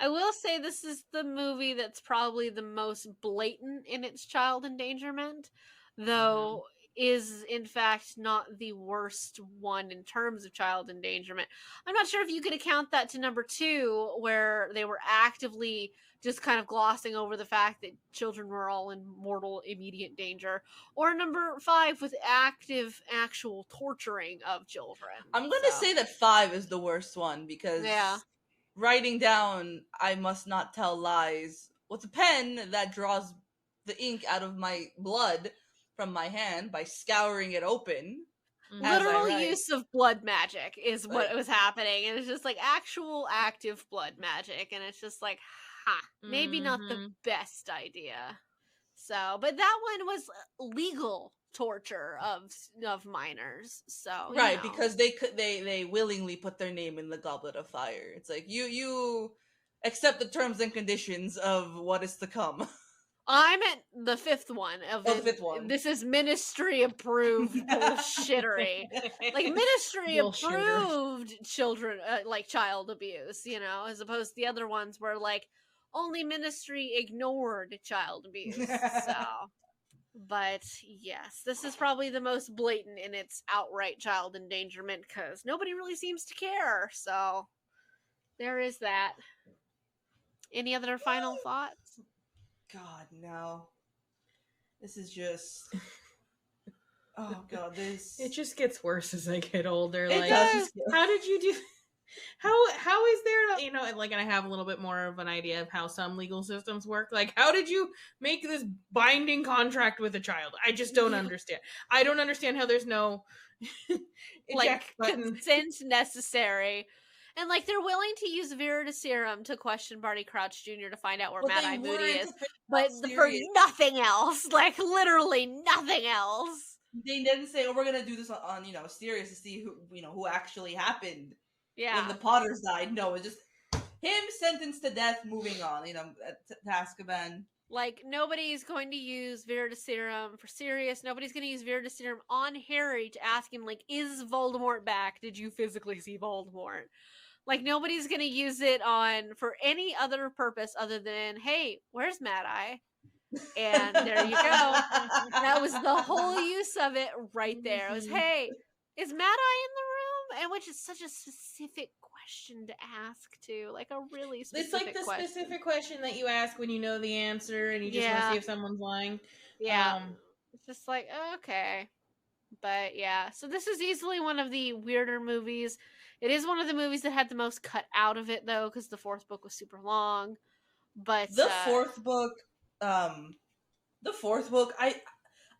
I will say this is the movie that's probably the most blatant in its child endangerment, though is in fact not the worst one in terms of child endangerment. I'm not sure if you could account that to number 2, where they were actively just kind of glossing over the fact that children were all in mortal immediate danger, or number 5 with active actual torturing of children. I'm gonna say that 5 is the worst one, because writing down I must not tell lies with a pen that draws the ink out of my blood from my hand by scouring it open. Literal use of blood magic is what was happening, and it's just like actual active blood magic, and it's just like, maybe not the best idea. So, but that one was legal torture of minors. So right, because they willingly put their name in the Goblet of Fire. It's like you accept the terms and conditions of what is to come. I'm at the 5th one the 5th one. This is ministry approved bullshittery. Like ministry approved children, like child abuse, you know, as opposed to the other ones where like only ministry ignored child abuse. So, but yes, this is probably the most blatant in its outright child endangerment because nobody really seems to care. So there is that. Any other final thoughts? God, no. This is just. Oh God, this. It just gets worse as I get older. It like, does. How did you do? How is there? You know, like, and I have a little bit more of an idea of how some legal systems work. Like, how did you make this binding contract with a child? I just don't understand. I don't understand how there's no like consent necessary. And, like, they're willing to use Veritaserum to question Barty Crouch Jr. to find out where MadEye Moody is. But for nothing else. Like, literally nothing else. They didn't say, oh, we're going to do this on, Sirius to see who actually happened. Yeah. When the Potters died. No, it's just him sentenced to death, moving on, to Azkaban. Like, nobody's going to use Veritaserum for Sirius. Nobody's going to use Veritaserum on Harry to ask him, like, is Voldemort back? Did you physically see Voldemort? Like, nobody's gonna use it for any other purpose other than, hey, where's MadEye? And there you go. That was the whole use of it right there. It was, hey, is MadEye in the room? And which is such a specific question to ask, too. Like, a really specific question. It's like the specific question that you ask when you know the answer and you just want to see if someone's lying. Yeah. It's just like, okay. But, yeah. So this is easily one of the weirder movies. It is one of the movies that had the most cut out of it, though, because the 4th book was super long. But the fourth book,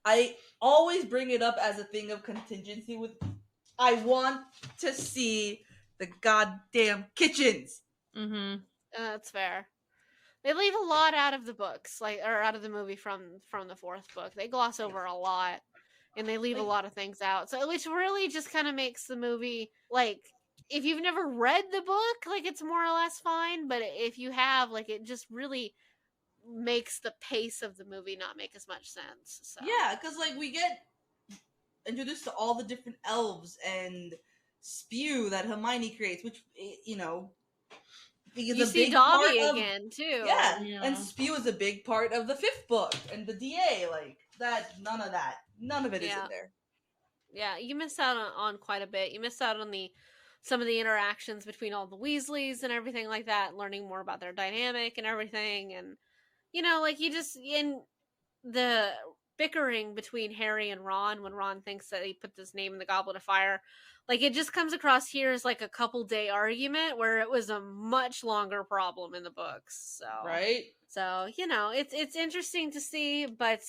I always bring it up as a thing of contingency with I want to see the goddamn kitchens. Mm-hmm. That's fair. They leave a lot out of the books, like, or out of the movie from the fourth book. They gloss over a lot, and they leave a lot of things out. So, which really just kind of makes the movie, like, if you've never read the book, like, it's more or less fine. But if you have, like, it just really makes the pace of the movie not make as much sense. So Yeah, because like we get introduced to all the different elves and spew that Hermione creates, which you know, is you a see big Dobby part of again too. yeah, Yeah. and spew is a big part of the fifth book and the DA. Like that, none of it is in there. Yeah, you miss out on quite a bit. You miss out on some of the interactions between all the Weasleys and everything like that, learning more about their dynamic and everything. And, you know, like, you just, in the bickering between Harry and Ron, when Ron thinks that he put his name in the Goblet of Fire, like, it just comes across here as like a couple day argument where it was a much longer problem in the books. So Right? So, you know, it's interesting to see, but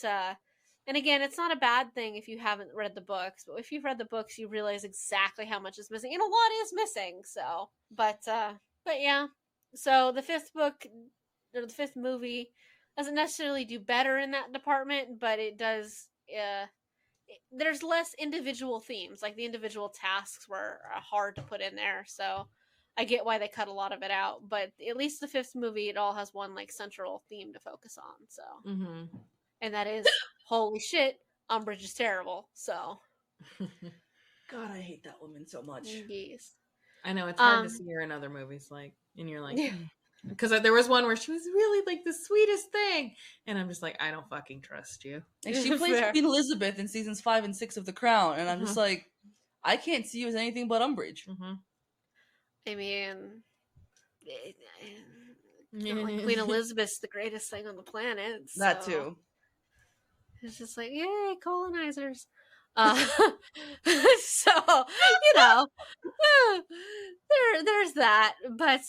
and again, it's not a bad thing if you haven't read the books, but if you've read the books, you realize exactly how much is missing. And a lot is missing, so but yeah. So the fifth book or the fifth movie doesn't necessarily do better in that department, but it does there's less individual themes. Like, the individual tasks were hard to put in there, so I get why they cut a lot of it out, but at least the fifth movie, it all has one, like, central theme to focus on. So, and that is, holy shit, Umbridge is terrible. So, God, I hate that woman so much. yes. I know, it's hard to see her in other movies, like, and you're like, Yeah. because there was one where she was really like the sweetest thing, and I'm just like, I don't fucking trust you. And she plays Fair. Queen Elizabeth in seasons 5 and 6 of The Crown, and I'm just like, I can't see you as anything but Umbridge. I mean, it's not like Queen Elizabeth's the greatest thing on the planet. So. That too. It's just like, yay, colonizers. So, you know, there's that. But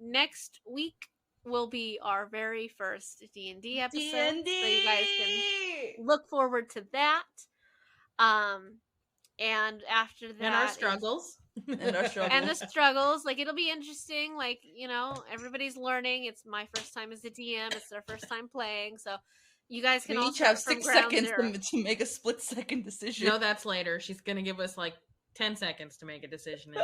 next week will be our very first D&D episode. D&D! So you guys can look forward to that. And after that, and our struggles. And our struggles. And the struggles. Like, it'll be interesting. Like, you know, everybody's learning. It's my first time as a DM. It's their first time playing. So you guys can we all each have start 6 from ground seconds zero. to make a split-second decision. No, that's later. She's gonna give us like 10 seconds to make a decision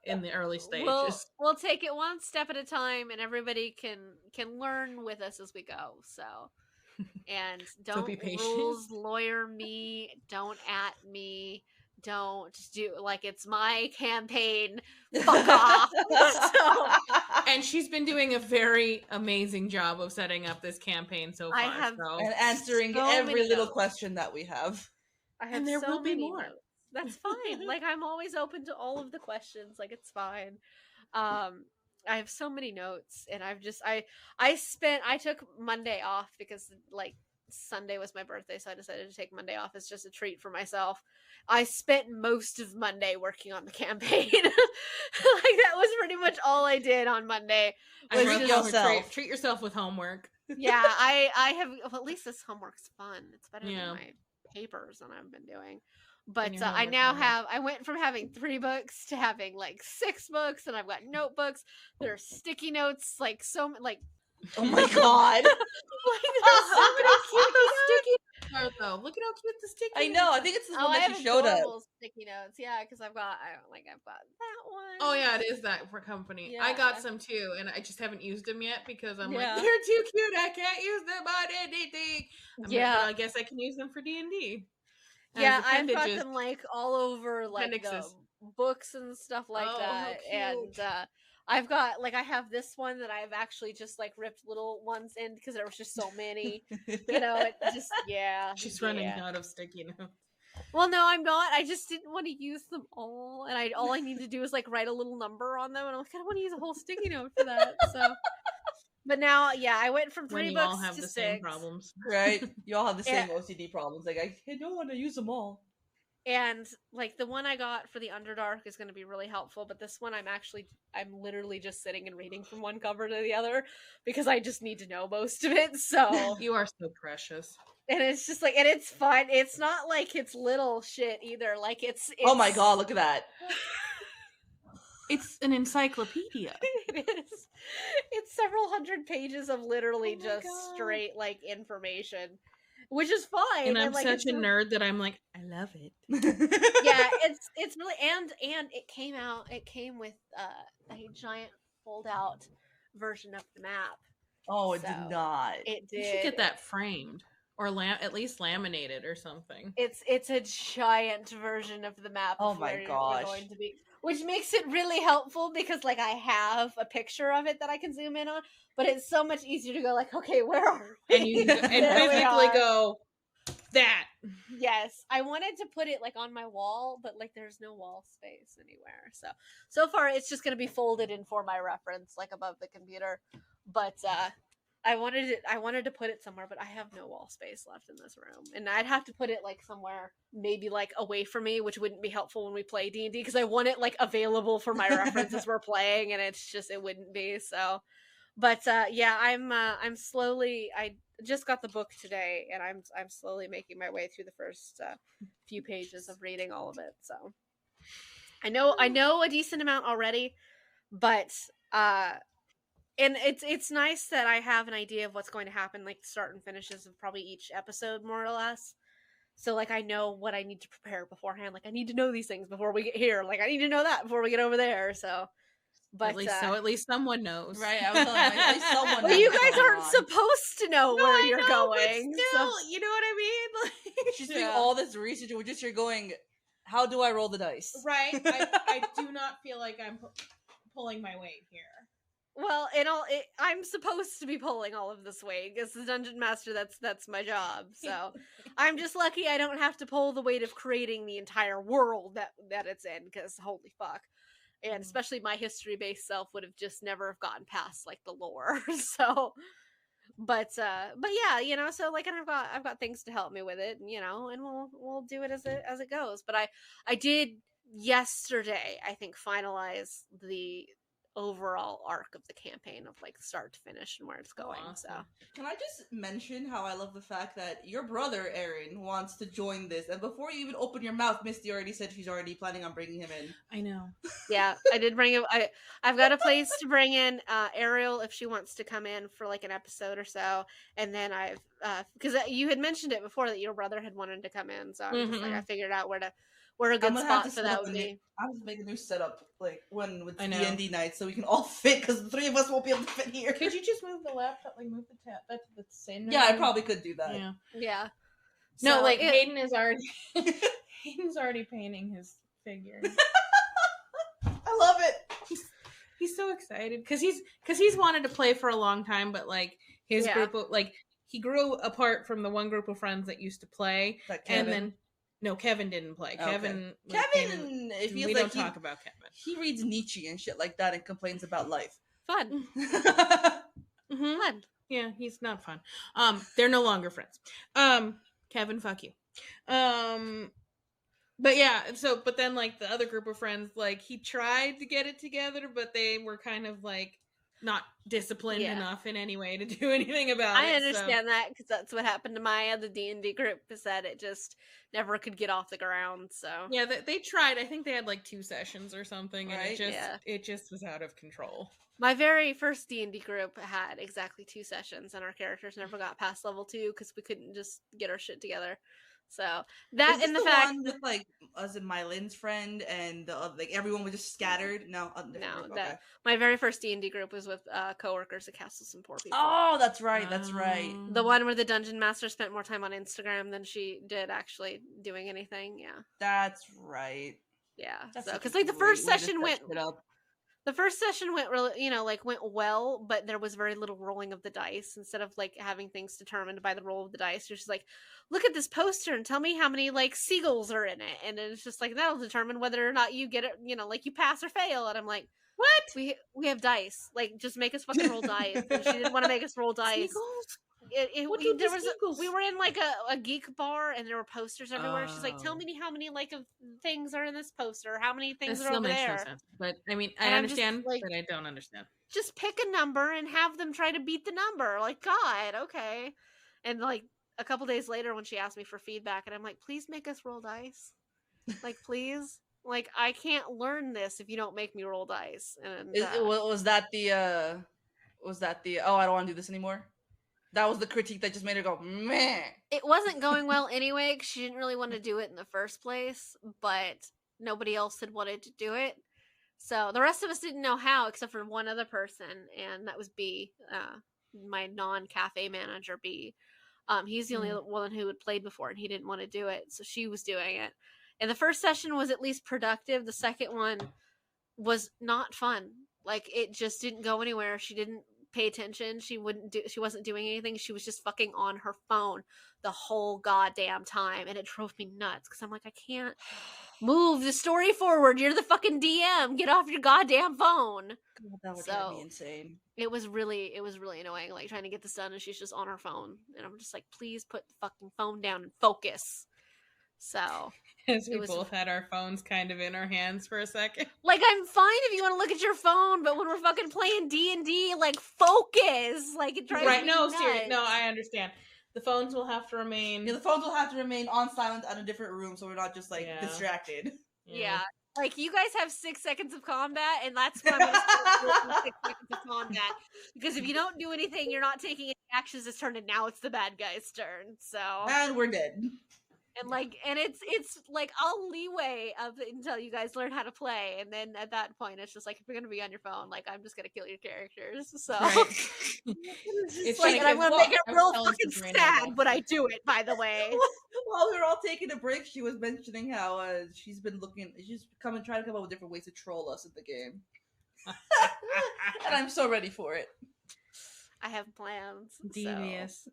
in the early stages. We'll take it one step at a time, and everybody can learn with us as we go. So, and don't be patient. rules lawyer me. Don't at me. Don't do like it's my campaign. Fuck off. So, And she's been doing a very amazing job of setting up this campaign so far. I have- and answering So every many little notes. question that we have. I have And there so will be many more. notes. That's fine. Like, I'm always open to all of the questions. Like, it's fine. I have so many notes, and I've just I took Monday off because, like, Sunday was my birthday, so I decided to take Monday off as just a treat for myself. I spent most of Monday working on the campaign. Like, that was pretty much all I did on Monday. I Was wrote just- down yourself. treat yourself with homework. yeah, I have. Well, at least this homework's fun. It's better Yeah. than my papers that I've been doing. But your I homework now homework. have. I went from having 3 books to having like 6 books, and I've got notebooks. There are sticky notes, like like. Oh my god. There's so many sticky Oh, though. Look at how cute the sticky I know, I notes think it's the Oh, one I that have you showed us. adorable sticky notes. Yeah, because I've got that one. Oh yeah, it is that for company. I Yeah. got some too, and I just haven't used them yet because I'm Yeah. like, they're too cute. I can't use them on anything. Yeah. But I guess I can use them for D&D. Yeah, I've got them like all over like the Appendixes. books and stuff like Oh, how that. And cute. I've got like I have this one that I've actually just like ripped little ones in because there was just so many. You know, it just She's running yeah. out of sticky notes. Well, no, I'm not. I just didn't want to use them all, and all I need to do is like write a little number on them, and I'm like, I don't want to use a whole sticky note for that. So, but now, yeah, I went from 3 When you books all have to the 6. same problems. Right? You all have the same Yeah. OCD problems. Like, I don't want to use them all. And like the one I got for the Underdark is going to be really helpful, but this one I'm literally just sitting and reading from one cover to the other because I just need to know most of it. So You are so precious. And it's just like, and it's fun. It's not like it's little shit either. Like it's Oh my god, look at that. It's an encyclopedia. It is. It's several hundred pages of literally Oh my just God. straight like information, which is fine. And I'm like, such a it's nerd that I'm like, I love it. yeah, it's really, and it came out. It came with a giant fold out version of the map. Oh, it So, did not. It did. You should get that framed or at least laminated or something. It's a giant version of the map. Oh of my where you're gosh. going to be, which makes it really helpful because like I have a picture of it that I can zoom in on, but it's so much easier to go like, okay, where are we? And you can and There we physically are. go that. Yes, I wanted to put it like on my wall, but like there's no wall space anywhere. So far it's just going to be folded in for my reference, like above the computer. But I wanted to put it somewhere, but I have no wall space left in this room, and I'd have to put it like somewhere maybe like away from me, which wouldn't be helpful when we play D&D because I want it like available for my reference as we're playing, and it wouldn't be so. But yeah, I'm slowly. I just got the book today, and I'm slowly making my way through the first few pages of reading all of it. So I know a decent amount already, but and it's nice that I have an idea of what's going to happen, like the start and finishes of probably each episode, more or less. So like I know what I need to prepare beforehand. Like I need to know these things before we get here. Like I need to know that before we get over there. So. But at least someone knows, Right, I was telling you, at least someone well, knows you what's guys going aren't on. supposed to know where I you're know, going. but still, you know what I mean? Like, She's doing all this research, and you're going, how do I roll the dice? right. I do not feel like I'm pulling my weight here. Well, I'm supposed to be pulling all of this weight as the dungeon master. That's my job. So I'm just lucky I don't have to pull the weight of creating the entire world that it's in. Because holy fuck, and especially my history-based self would have just never have gotten past like the lore. So, but yeah, you know. So like, and I've got things to help me with it, you know, and we'll do it as it goes. But I did yesterday, I think, finalize the overall arc of the campaign of like start to finish and where it's going. Awesome. So Can I just mention how I love the fact that your brother Aaron wants to join this, and before you even open your mouth, Misty already said she's already planning on bringing him in. I know. yeah, I did bring him. I've got a place to bring in Ariel if she wants to come in for like an episode or so, and then I've because you had mentioned it before that your brother had wanted to come in, so I'm just like I figured out where a good spot for that would be. I'm gonna make a new setup, like one with I know. D&D nights, so we can all fit, because the three of us won't be able to fit here. Could you just move the laptop, like move the tab? That's the same. Yeah, I probably could do that. Yeah. Yeah. No, So like Hayden is already Hayden's already painting his figure. I love it. He's so excited because he's wanted to play for a long time, but like his group of like he grew apart from the one group of friends that used to play, and then no, Kevin didn't play. Okay. Kevin, it feels we like don't talk about Kevin. He reads Nietzsche and shit like that and complains about life. Fun. Mm-hmm. Fun. Yeah, he's not fun. They're no longer friends. Kevin, fuck you. But yeah, but then like the other group of friends, like he tried to get it together, but they were kind of like not disciplined enough in any way to do anything about it. I understand that because that's what happened to my other D&D group, is that it just never could get off the ground. So yeah, they tried. I think they had like 2 sessions or something, and right? it just was out of control. My very first D&D group had exactly 2 sessions, and our characters never got past level 2 because we couldn't just get our shit together. So that and the fact one with like us and Mylin's friend and like everyone was just scattered. No, that my very first D&D group was with coworkers at Castle Some Poor People. Oh, that's right. That's right. The one where the dungeon master spent more time on Instagram than she did actually doing anything. Yeah, that's right. Yeah, that's so because like the first session went. Up. The first session went really, went well, but there was very little rolling of the dice. Instead of like having things determined by the roll of the dice, you're just like, look at this poster and tell me how many like seagulls are in it, and it's just like that'll determine whether or not you get it. Like you pass or fail. And I'm like, what? We have dice. Like just make us fucking roll dice. And she didn't want to make us roll dice. Seagulls? We were in like a geek bar and there were posters everywhere. She's like, tell me how many like of things are in this poster, how many things are over there. No sense. But I mean, I And I'm understand, just, like, but I don't understand. Just pick a number and have them try to beat the number. Like, God, okay. And like a couple days later when she asked me for feedback, and I'm like, please make us roll dice. Like, please. Like, I can't learn this if you don't make me roll dice. And Was that the oh, I don't want to do this anymore? That was the critique that just made her go, man. it wasn't going well anyway, because she didn't really want to do it in the first place, but nobody else had wanted to do it. So the rest of us didn't know how, except for one other person, and that was B, my non-cafe manager, B. He's the only one who had played before, and he didn't want to do it, so she was doing it. And the first session was at least productive. The second one was not fun. Like, it just didn't go anywhere. She didn't pay attention. She wasn't doing anything. She was just fucking on her phone the whole goddamn time, and it drove me nuts because I'm like, I can't move the story forward. You're the fucking DM. Get off your goddamn phone. God, that would drive me insane. It was really annoying, like trying to get this done, and she's just on her phone, and I'm just like, please put the fucking phone down and focus. So as we both had our phones kind of in our hands for a second. Like, I'm fine if you want to look at your phone, but when we're fucking playing D&D, like, focus. Like, it drives me nuts. Seriously, no, I understand. The phones will have to remain. Yeah, the phones will have to remain on silent in a different room, so we're not just like distracted. Yeah. Like, you guys have 6 seconds of combat, and that's when I'm going to start 6 seconds of combat. Because if you don't do anything, you're not taking any actions this turn, and now it's the bad guy's turn. So. And we're dead. And it's like all leeway until you guys learn how to play, and then at that point it's just like, if you're gonna be on your phone, like, I'm just gonna kill your characters. So right. It's like, and I'm gonna make it real fucking sad when I do it, by the way. While we were all taking a break, she was mentioning how she's been trying to come up with different ways to troll us in the game. And I'm so ready for it. I have plans. Devious.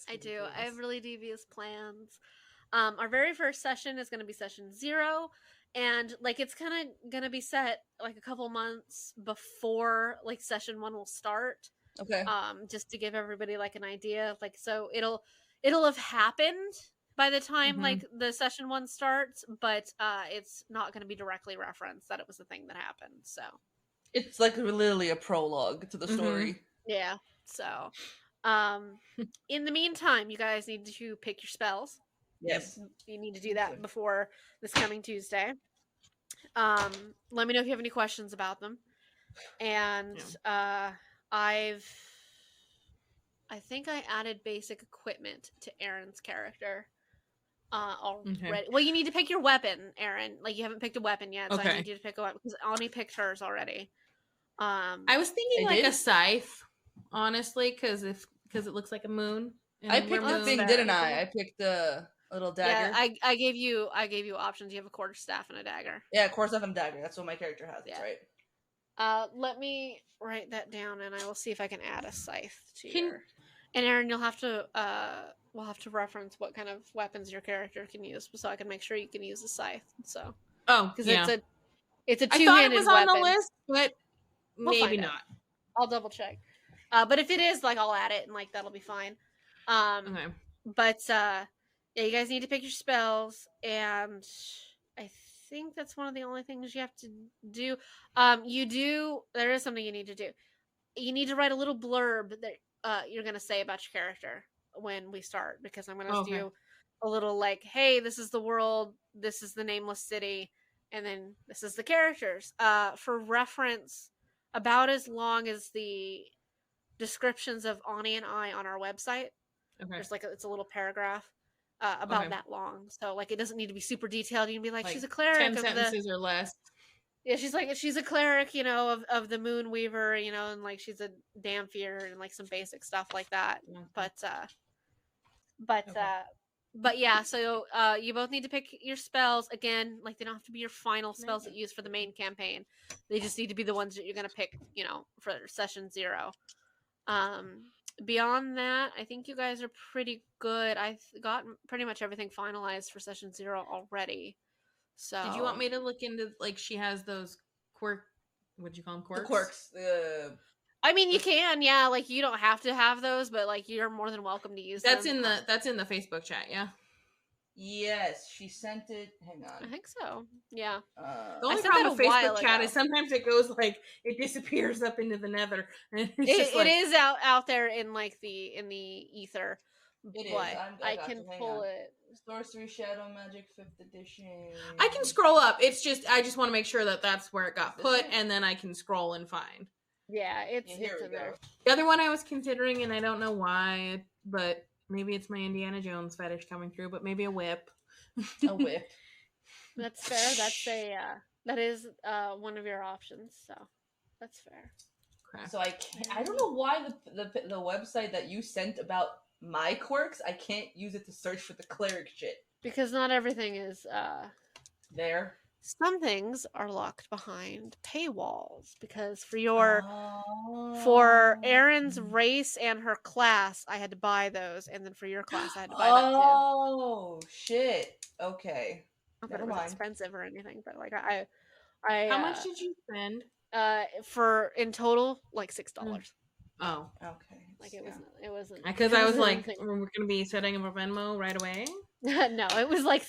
I do. I have really devious plans. Our very first session is going to be session 0, and like, it's kind of going to be set like a couple months before like session 1 will start. Okay. Just to give everybody like an idea, like, so it'll have happened by the time like the session 1 starts, but it's not going to be directly referenced that it was the thing that happened. So it's like literally a prologue to the story. Yeah. So, in the meantime, you guys need to pick your spells. Yes. You need to do that before this coming Tuesday. Let me know if you have any questions about them. And I think I added basic equipment to Erin's character already. Okay. Well, you need to pick your weapon, Erin. Like, you haven't picked a weapon yet, so I need you to pick a weapon, because Ani picked hers already. I was thinking a scythe, honestly, because it looks like a moon. I picked the thing, didn't I? I picked the little dagger. Yeah, I gave you options. You have a quarterstaff and a dagger. Yeah, quarterstaff and a dagger. That's what my character has. That's right. Let me write that down, and I will see if I can add a scythe to your. And Erin, you'll have to we'll have to reference what kind of weapons your character can use, so I can make sure you can use a scythe. So because it's a two-handed weapon. I thought it was on the list, but maybe not. I'll double check. But if it is, like, I'll add it, and like, that'll be fine. Okay. But yeah, you guys need to pick your spells, and I think that's one of the only things you have to do. There is something you need to do. You need to write a little blurb that you're going to say about your character when we start, because I'm going to do a little like, hey, this is the world, this is the nameless city, and then this is the characters. For reference, about as long as the descriptions of Ani and I on our website. Okay. There's like it's a little paragraph about that long. So like, it doesn't need to be super detailed. You can be like she's a cleric 10 sentences or less. Yeah, she's a cleric, you know, of the Moon Weaver, you know, and like she's a Dampier and like some basic stuff like that. But yeah, so you both need to pick your spells. Again, like, they don't have to be your final spells that you use for the main campaign. They just need to be the ones that you're going to pick, you know, for session 0. Beyond that, I think you guys are pretty good. I've got pretty much everything finalized for session 0 already. So did you want me to look into, like, she has those what'd you call them, quirks? The quirks. I mean, you can, yeah. Like, you don't have to have those, but like, you're more than welcome to use them. That's in the Facebook chat, yeah. Yes, she sent it. Hang on. I think so. Yeah. The only problem with Facebook chat is sometimes it goes like it disappears up into the nether. It is out there in like in the ether. It is. but I got can you. Hang pull on. it. Sorcery Shadow Magic 5th edition. I can scroll up. It's just I just want to make sure that that's where it got Is this put, it? and then I can scroll and find. Yeah, Yeah, it's here we in go. there. The other one I was considering, and I don't know why, but maybe it's my Indiana Jones fetish coming through, but maybe a whip. A whip. That's fair. That's that is one of your options. So that's fair. Crap. So I don't know why the website that you sent about my quirks, I can't use it to search for the cleric shit. Because not everything is There. some things are locked behind paywalls because for Erin's race and her class, I had to buy those, and then for your class, I had to buy that too. Oh shit. Okay. Not that Never it was mind. expensive or anything, but like I How much did you spend? for in total like $6. Oh, Okay. Like it wasn't because it I was wasn't like, anything. we're gonna be setting up a Venmo right away. No, it was like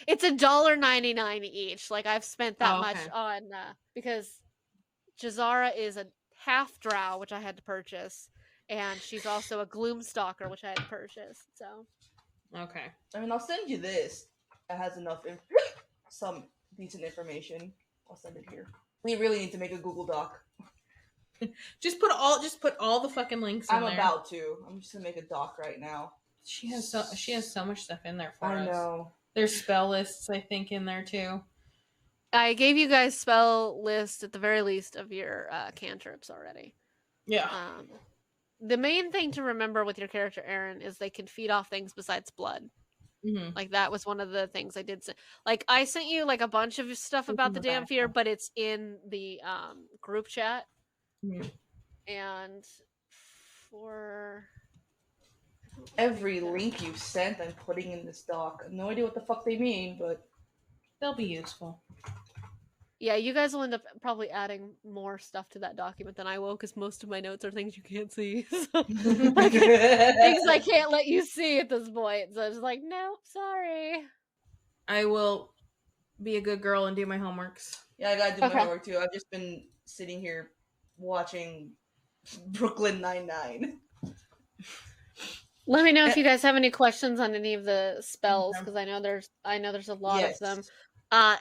it's $1.99 each. Like I've spent that much okay. on because Jazara is a half drow, which I had to purchase, and she's also a gloomstalker, which I had to purchase. So Okay. I mean, I'll send you this. It has enough some decent information. I'll send it here. We really need to make a Google Doc. Just put all the fucking links in I'm there. about to. I'm just gonna make a doc right now. She has so much stuff in there for us. I know. There's spell lists, I think, in there too. I gave you guys spell lists at the very least of your cantrips already. Yeah. The main thing to remember with your character Erin is they can feed off things besides blood. Mm-hmm. Like that was one of the things I did. Like I sent you like a bunch of stuff about the damn fear, but it's in the group chat. Mm-hmm. And for every link you sent, I'm putting in this doc. I have no idea what the fuck they mean, but they'll be useful. Yeah, you guys will end up probably adding more stuff to that document than I will, because most of my notes are things you can't see. So, like, things I can't let you see at this point. So it's like, nope, sorry. I will be a good girl and do my homeworks. Yeah, I gotta do my homework too. I've just been sitting here watching Brooklyn Nine-Nine. Let me know if you guys have any questions on any of the spells, because I know there's a lot of them.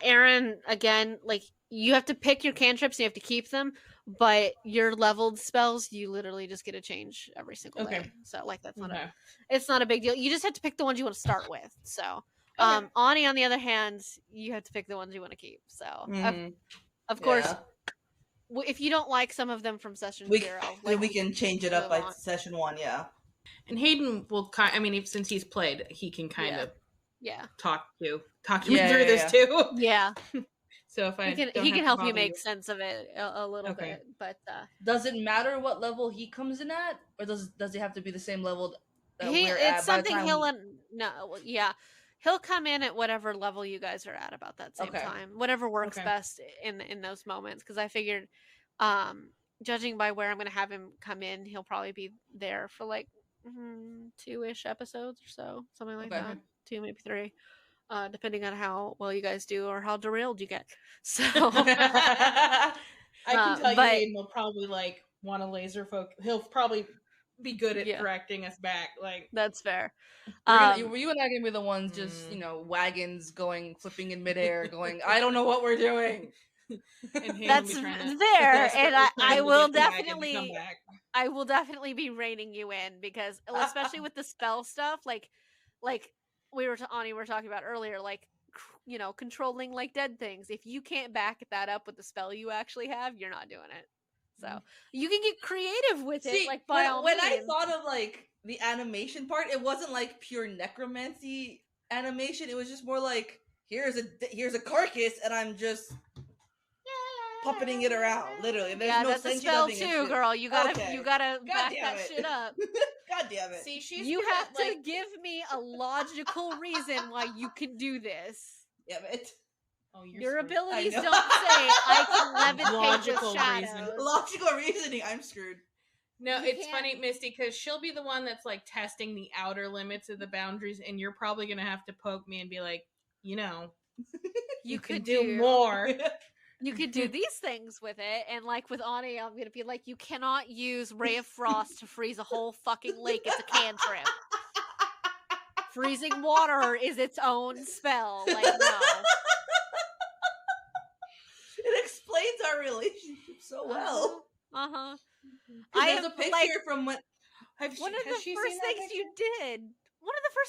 Erin, again, like you have to pick your cantrips, you have to keep them, but your leveled spells, you literally just get a change every single day. So like that's not it's not a big deal. You just have to pick the ones you want to start with. So Ani, on the other hand, you have to pick the ones you want to keep. So of course, if you don't like some of them from session 0, like, we can change it up by session 1. Yeah. And Hayden will since he's played, he can kind of talk me through this too. Yeah. So if he can help you make sense of it a little bit. But does it matter what level he comes in at, or does it have to be the same level we're it's at? Something he'll come in at whatever level you guys are at about that same time. Whatever works best in those moments, because I figured judging by where I'm going to have him come in, he'll probably be there for like 2-ish episodes or so, something like that. 2, maybe 3, depending on how well you guys do or how derailed you get. So I can tell you, Hayden will probably like want to laser focus. He'll probably be good at directing us back. Like that's fair. You and I can be the ones just wagons flipping in midair, going, I don't know what we're doing. That's there, and I will definitely be reining you in, because especially with the spell stuff, like we were talking about earlier, like controlling like dead things. If you can't back that up with the spell you actually have, you're not doing it. So you can get creative with it. Like by all means. When I thought of like the animation part, it wasn't like pure necromancy animation. It was just more like here's a carcass, and I'm just puppeting it around, literally. There's no that's a spell too, girl. You gotta back that shit up. God damn it! See, you have to give me a logical reason why you can do this. Damn it! Oh, your abilities don't say I can levitate with shadows. Logical reasoning. I'm screwed. No, it's funny, Misty, because she'll be the one that's like testing the outer limits of the boundaries, and you're probably gonna have to poke me and be like, you could do more. You could do these things with it, and like with Ani, I'm gonna be like, you cannot use Ray of Frost to freeze a whole fucking lake. It's a cantrip. Freezing water is its own spell. Like, no. It explains our relationship so well. Uh-huh. There's a picture from when. One of the first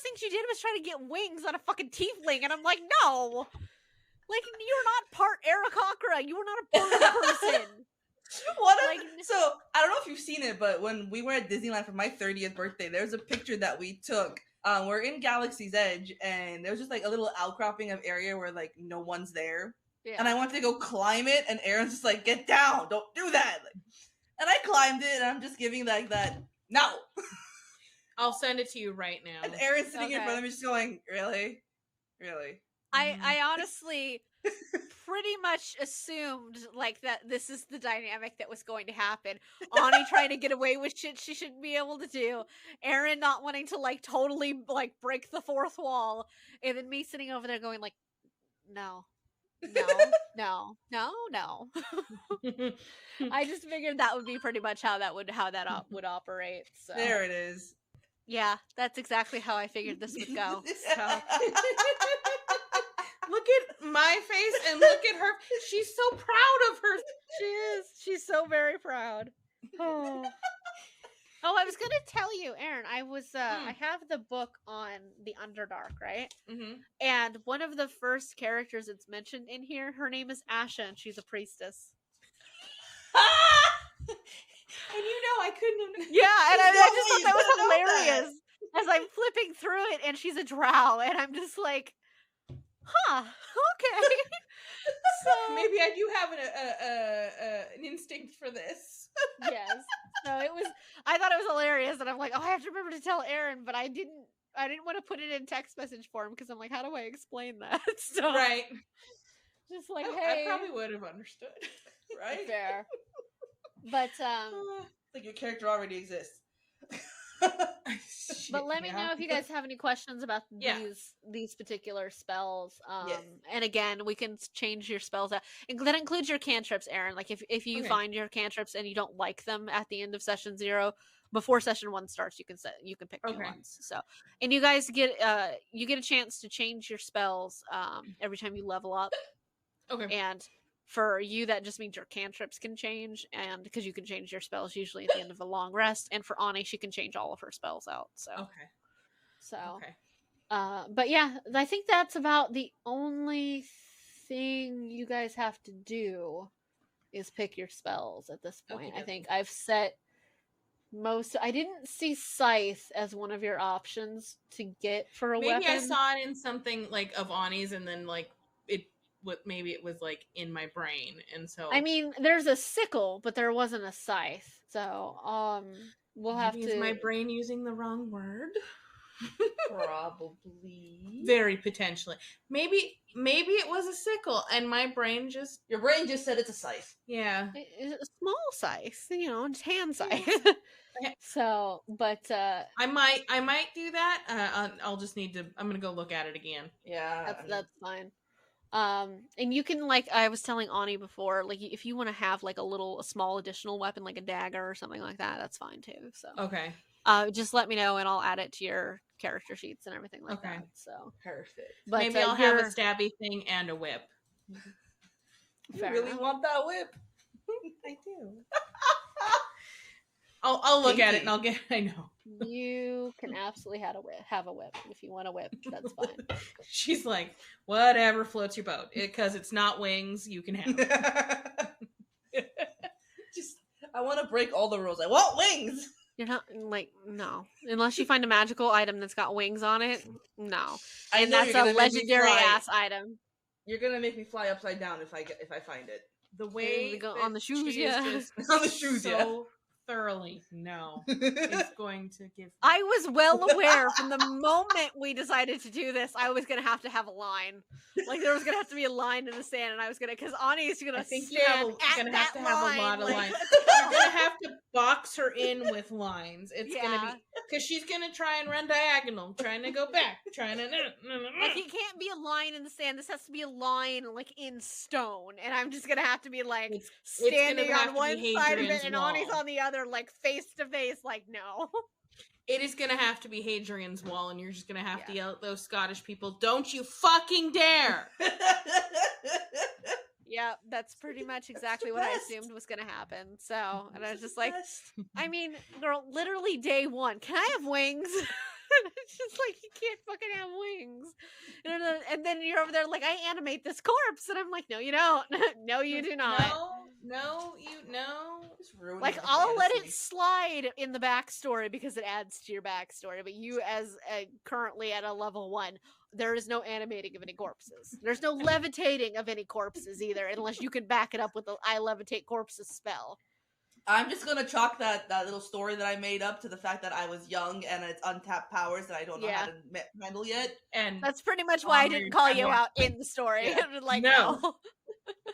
things you did was try to get wings on a fucking tiefling, and I'm like, no! Like, you're not part Aarakocra. You are not a bird person. So, I don't know if you've seen it, but when we were at Disneyland for my 30th birthday, there was a picture that we took. We're in Galaxy's Edge, and there was just like a little outcropping of area where like no one's there. Yeah. And I wanted to go climb it, and Aaron's just like, get down, don't do that. And I climbed it, and I'm just giving like that, no. I'll send it to you right now. And Aaron's sitting in front of me just going, really? Really? I honestly pretty much assumed like that this is the dynamic that was going to happen. Ani trying to get away with shit she shouldn't be able to do. Aaron not wanting to like totally like break the fourth wall. And then me sitting over there going like, no. No. I just figured that would be pretty much how that would operate. So. There it is. Yeah, that's exactly how I figured this would go. So. Look at my face and look at her. She's so proud of her. She is. She's so very proud. Oh, I was gonna tell you, Aaron. I have the book on the Underdark, right? Mm-hmm. And one of the first characters it's mentioned in here, her name is Asha, and she's a priestess. And I couldn't have. Yeah, and I just thought that was hilarious. As I'm flipping through it, and she's a drow, and I'm just like, huh, okay. So maybe I do have an instinct for this. Yes. So I thought it was hilarious, and I'm like, oh, I have to remember to tell Aaron, but I didn't want to put it in text message form because I'm like, how do I explain that? So right. Just like, hey, I probably would have understood. Right? Fair. But like your character already exists. But let me know if you guys have any questions about these particular spells. Yes. And again, we can change your spells out. And that includes your cantrips, Aaron. Like if you find your cantrips and you don't like them at the end of session 0, before session 1 starts, you can pick new ones. So, and you guys get a chance to change your spells every time you level up. Okay. And for you, that just means your cantrips can change, and because you can change your spells usually at the end of a long rest. And for Ani, she can change all of her spells out. But yeah, I think that's about the only thing you guys have to do is pick your spells at this point. Okay. I think I've set most. I didn't see Scythe as one of your options to get for a weapon. Maybe I saw it in something like of Ani's, and then like maybe it was like in my brain, and so I mean, there's a sickle, but there wasn't a scythe. So we'll have to. Is my brain using the wrong word? Probably. Very potentially. Maybe it was a sickle, and my brain just your brain just said it's a scythe. Yeah, a small scythe, just hand scythe. So, but I might do that. I'll just need to. I'm gonna go look at it again. Yeah, that's fine. And you can, like I was telling Ani before, like if you want to have like a small additional weapon, like a dagger or something like that, that's fine too. So okay, just let me know and I'll add it to your character sheets and everything like that. So perfect. But maybe I'll have a stabby thing and a whip. You really want that whip? I do. I'll look at it and I'll get. I know. You can absolutely have a whip if you want a whip. That's fine. She's like, whatever floats your boat. Because it's not wings, you can have it. I want to break all the rules. I want wings. You're not like no, unless you find a magical item that's got wings on it. No, and that's a legendary ass item. You're gonna make me fly upside down if I find it. The way on the shoes, on the shoes, thoroughly no it's going to give I was well aware from the moment we decided to do this I was gonna have to have a line, like there was gonna have to be a line in the sand, and I was gonna, because Ani is gonna stand gonna have to line, have a lot of lines. You're gonna have to box her in with lines. It's gonna be because she's gonna try and run diagonal, trying to go back, trying to like it can't be a line in the sand. This has to be a line like in stone, and I'm just gonna have to be like standing on one side of it and Ani's on the other, like face to face, like no. It is gonna have to be Hadrian's Wall, and you're just gonna have to yell at those Scottish people, "Don't you fucking dare!" Yeah, that's pretty much exactly what I assumed was gonna happen. So, and I was just like, I mean, girl, literally day one, can I have wings? It's just like, you can't fucking have wings. And then you're over there like, I animate this corpse, and I'm like, no, you don't. No, you do not. No, you no. Like, I'll let it slide in the backstory because it adds to your backstory. But you, as currently at a level 1, there is no animating of any corpses. There's no levitating of any corpses either, unless you can back it up with the I levitate corpses spell. I'm just gonna chalk that little story that I made up to the fact that I was young and it's untapped powers that I don't know how to handle yet. And that's pretty much why I didn't call you out in the story. Yeah. Like, no.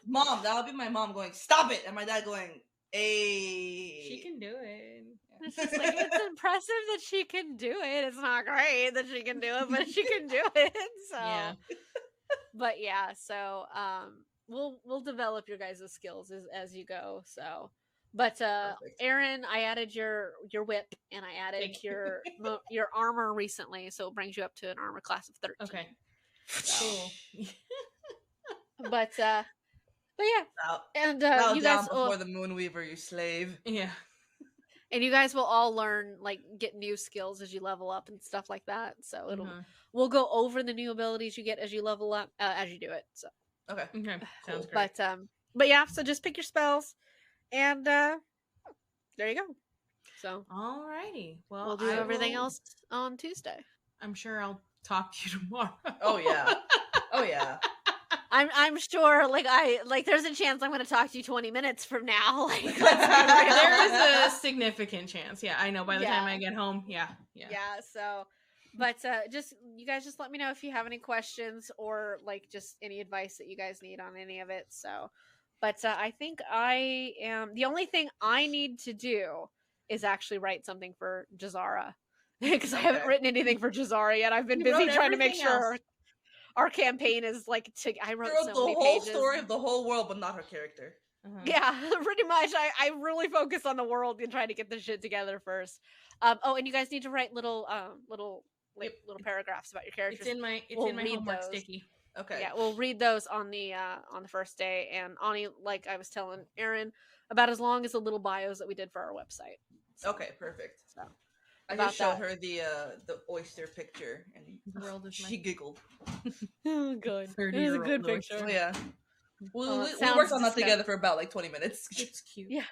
Mom, that'll be my mom going, stop it! And my dad going, hey. She can do it. It's just like, it's impressive that she can do it. It's not great that she can do it, but she can do it. So, yeah. But yeah, so we'll develop your guys' skills as you go. So, but Aaron, I added your whip and I added your armor recently, so it brings you up to an armor class of 13. Okay. So. Cool. But yeah, and bow you down guys before the Moonweaver, you slave. Yeah. And you guys will all learn, like, get new skills as you level up and stuff like that. So we'll go over the new abilities you get as you level up as you do it. So okay, sounds great. But yeah, so just pick your spells, and there you go. So alrighty, well, we'll do everything else on Tuesday. I'm sure I'll talk to you tomorrow. Oh yeah, oh yeah. I'm sure, there's a chance I'm going to talk to you 20 minutes from now. Like, there is a significant chance. Yeah, I know. By the time I get home, yeah. So, but you guys just let me know if you have any questions or like just any advice that you guys need on any of it. So, but I think the only thing I need to do is actually write something for Jazara because I haven't written anything for Jazara yet. I've been busy trying to make sure our campaign is like I wrote so many the whole pages. Story of the whole world, but not her character. Yeah, pretty much. I really focus on the world and try to get this shit together first. And you guys need to write little paragraphs about your characters. It's in my homework sticky. Okay. Yeah, we'll read those on the first day. And Ani, like I was telling Aaron, about as long as the little bios that we did for our website. So, okay, perfect. So I just showed her the oyster picture, and she giggled. Oh, good. It was a good picture. Oh, yeah. We worked on that together for about 20 minutes. It's cute. Yeah.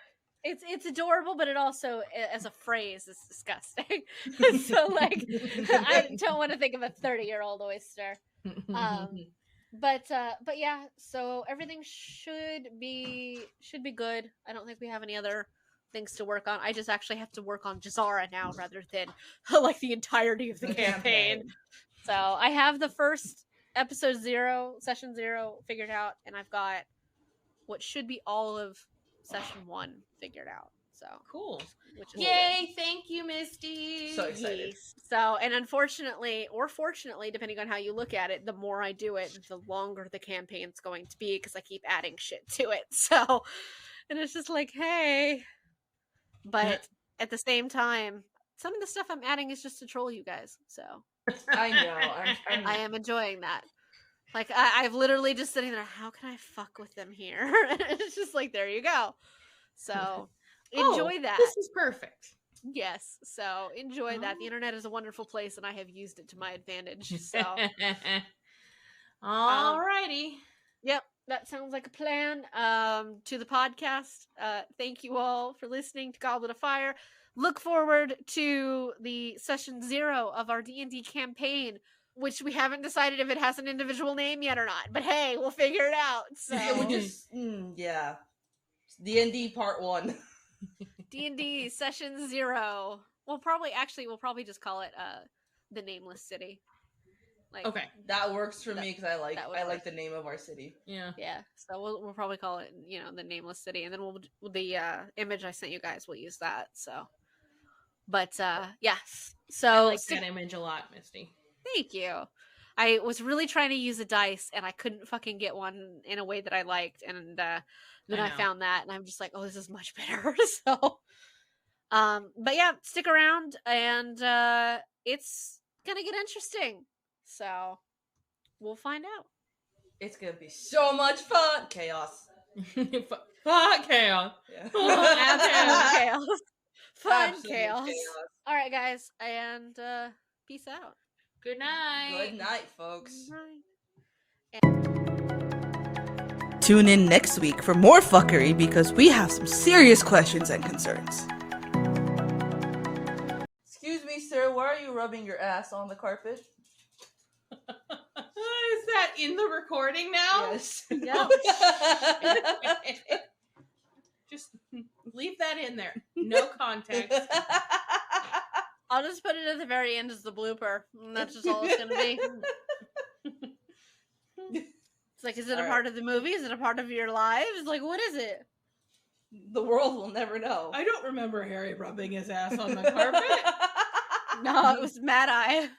It's adorable, but it also, as a phrase, is disgusting. So, I don't want to think of a 30-year-old oyster. But yeah, so everything should be good. I don't think we have any other things to work on. I just actually have to work on Jazara now rather than the entirety of the campaign. So I have the first episode 0, session 0 figured out, and I've got what should be all of session 1 figured out. So cool. Which is yay! Thank you, Misty. So excited. So, and unfortunately, or fortunately, depending on how you look at it, the more I do it, the longer the campaign's going to be because I keep adding shit to it. So, and it's just like, hey. But at the same time, some of the stuff I'm adding is just to troll you guys. So I know. I am enjoying that. I've literally just sitting there. How can I fuck with them here? It's just like, there you go. So enjoy that. This is perfect. Yes. So enjoy that. The internet is a wonderful place, and I have used it to my advantage. So alrighty. Yep. That sounds like a plan. To the podcast. Thank you all for listening to Goblet of Fire. Look forward to the session 0 of our D&D campaign, which we haven't decided if it has an individual name yet or not. But hey, we'll figure it out. So yeah. D&D part 1. D&D session 0. We'll probably just call it the Nameless City. Okay, that works for me because I like the name of our city. Yeah. So we'll probably call it the Nameless City, and then the image I sent you guys, we'll use that. So, but yes. So I like that image a lot, Misty. Thank you. I was really trying to use a dice, and I couldn't fucking get one in a way that I liked, and then I found that, and I'm just like, oh, this is much better. So, But yeah, stick around, and it's gonna get interesting. So we'll find out. It's gonna be so much fun. Chaos. Fuck chaos. Yeah. Absolute chaos. Fun Absolute chaos. All right, guys, and peace out. Good night. Good night, folks. Bye. Tune in next week for more fuckery because we have some serious questions and concerns. Excuse me, sir, why are you rubbing your ass on the carpet? Is that in the recording now? Yes. Yep. Just leave that in there. No context. I'll just put it at the very end as the blooper, and that's just all it's gonna be. It's like, is it a part of the movie? Is it a part of your lives? Like, what is it? The world will never know. I don't remember Harry rubbing his ass on the carpet. No, it was MadEye.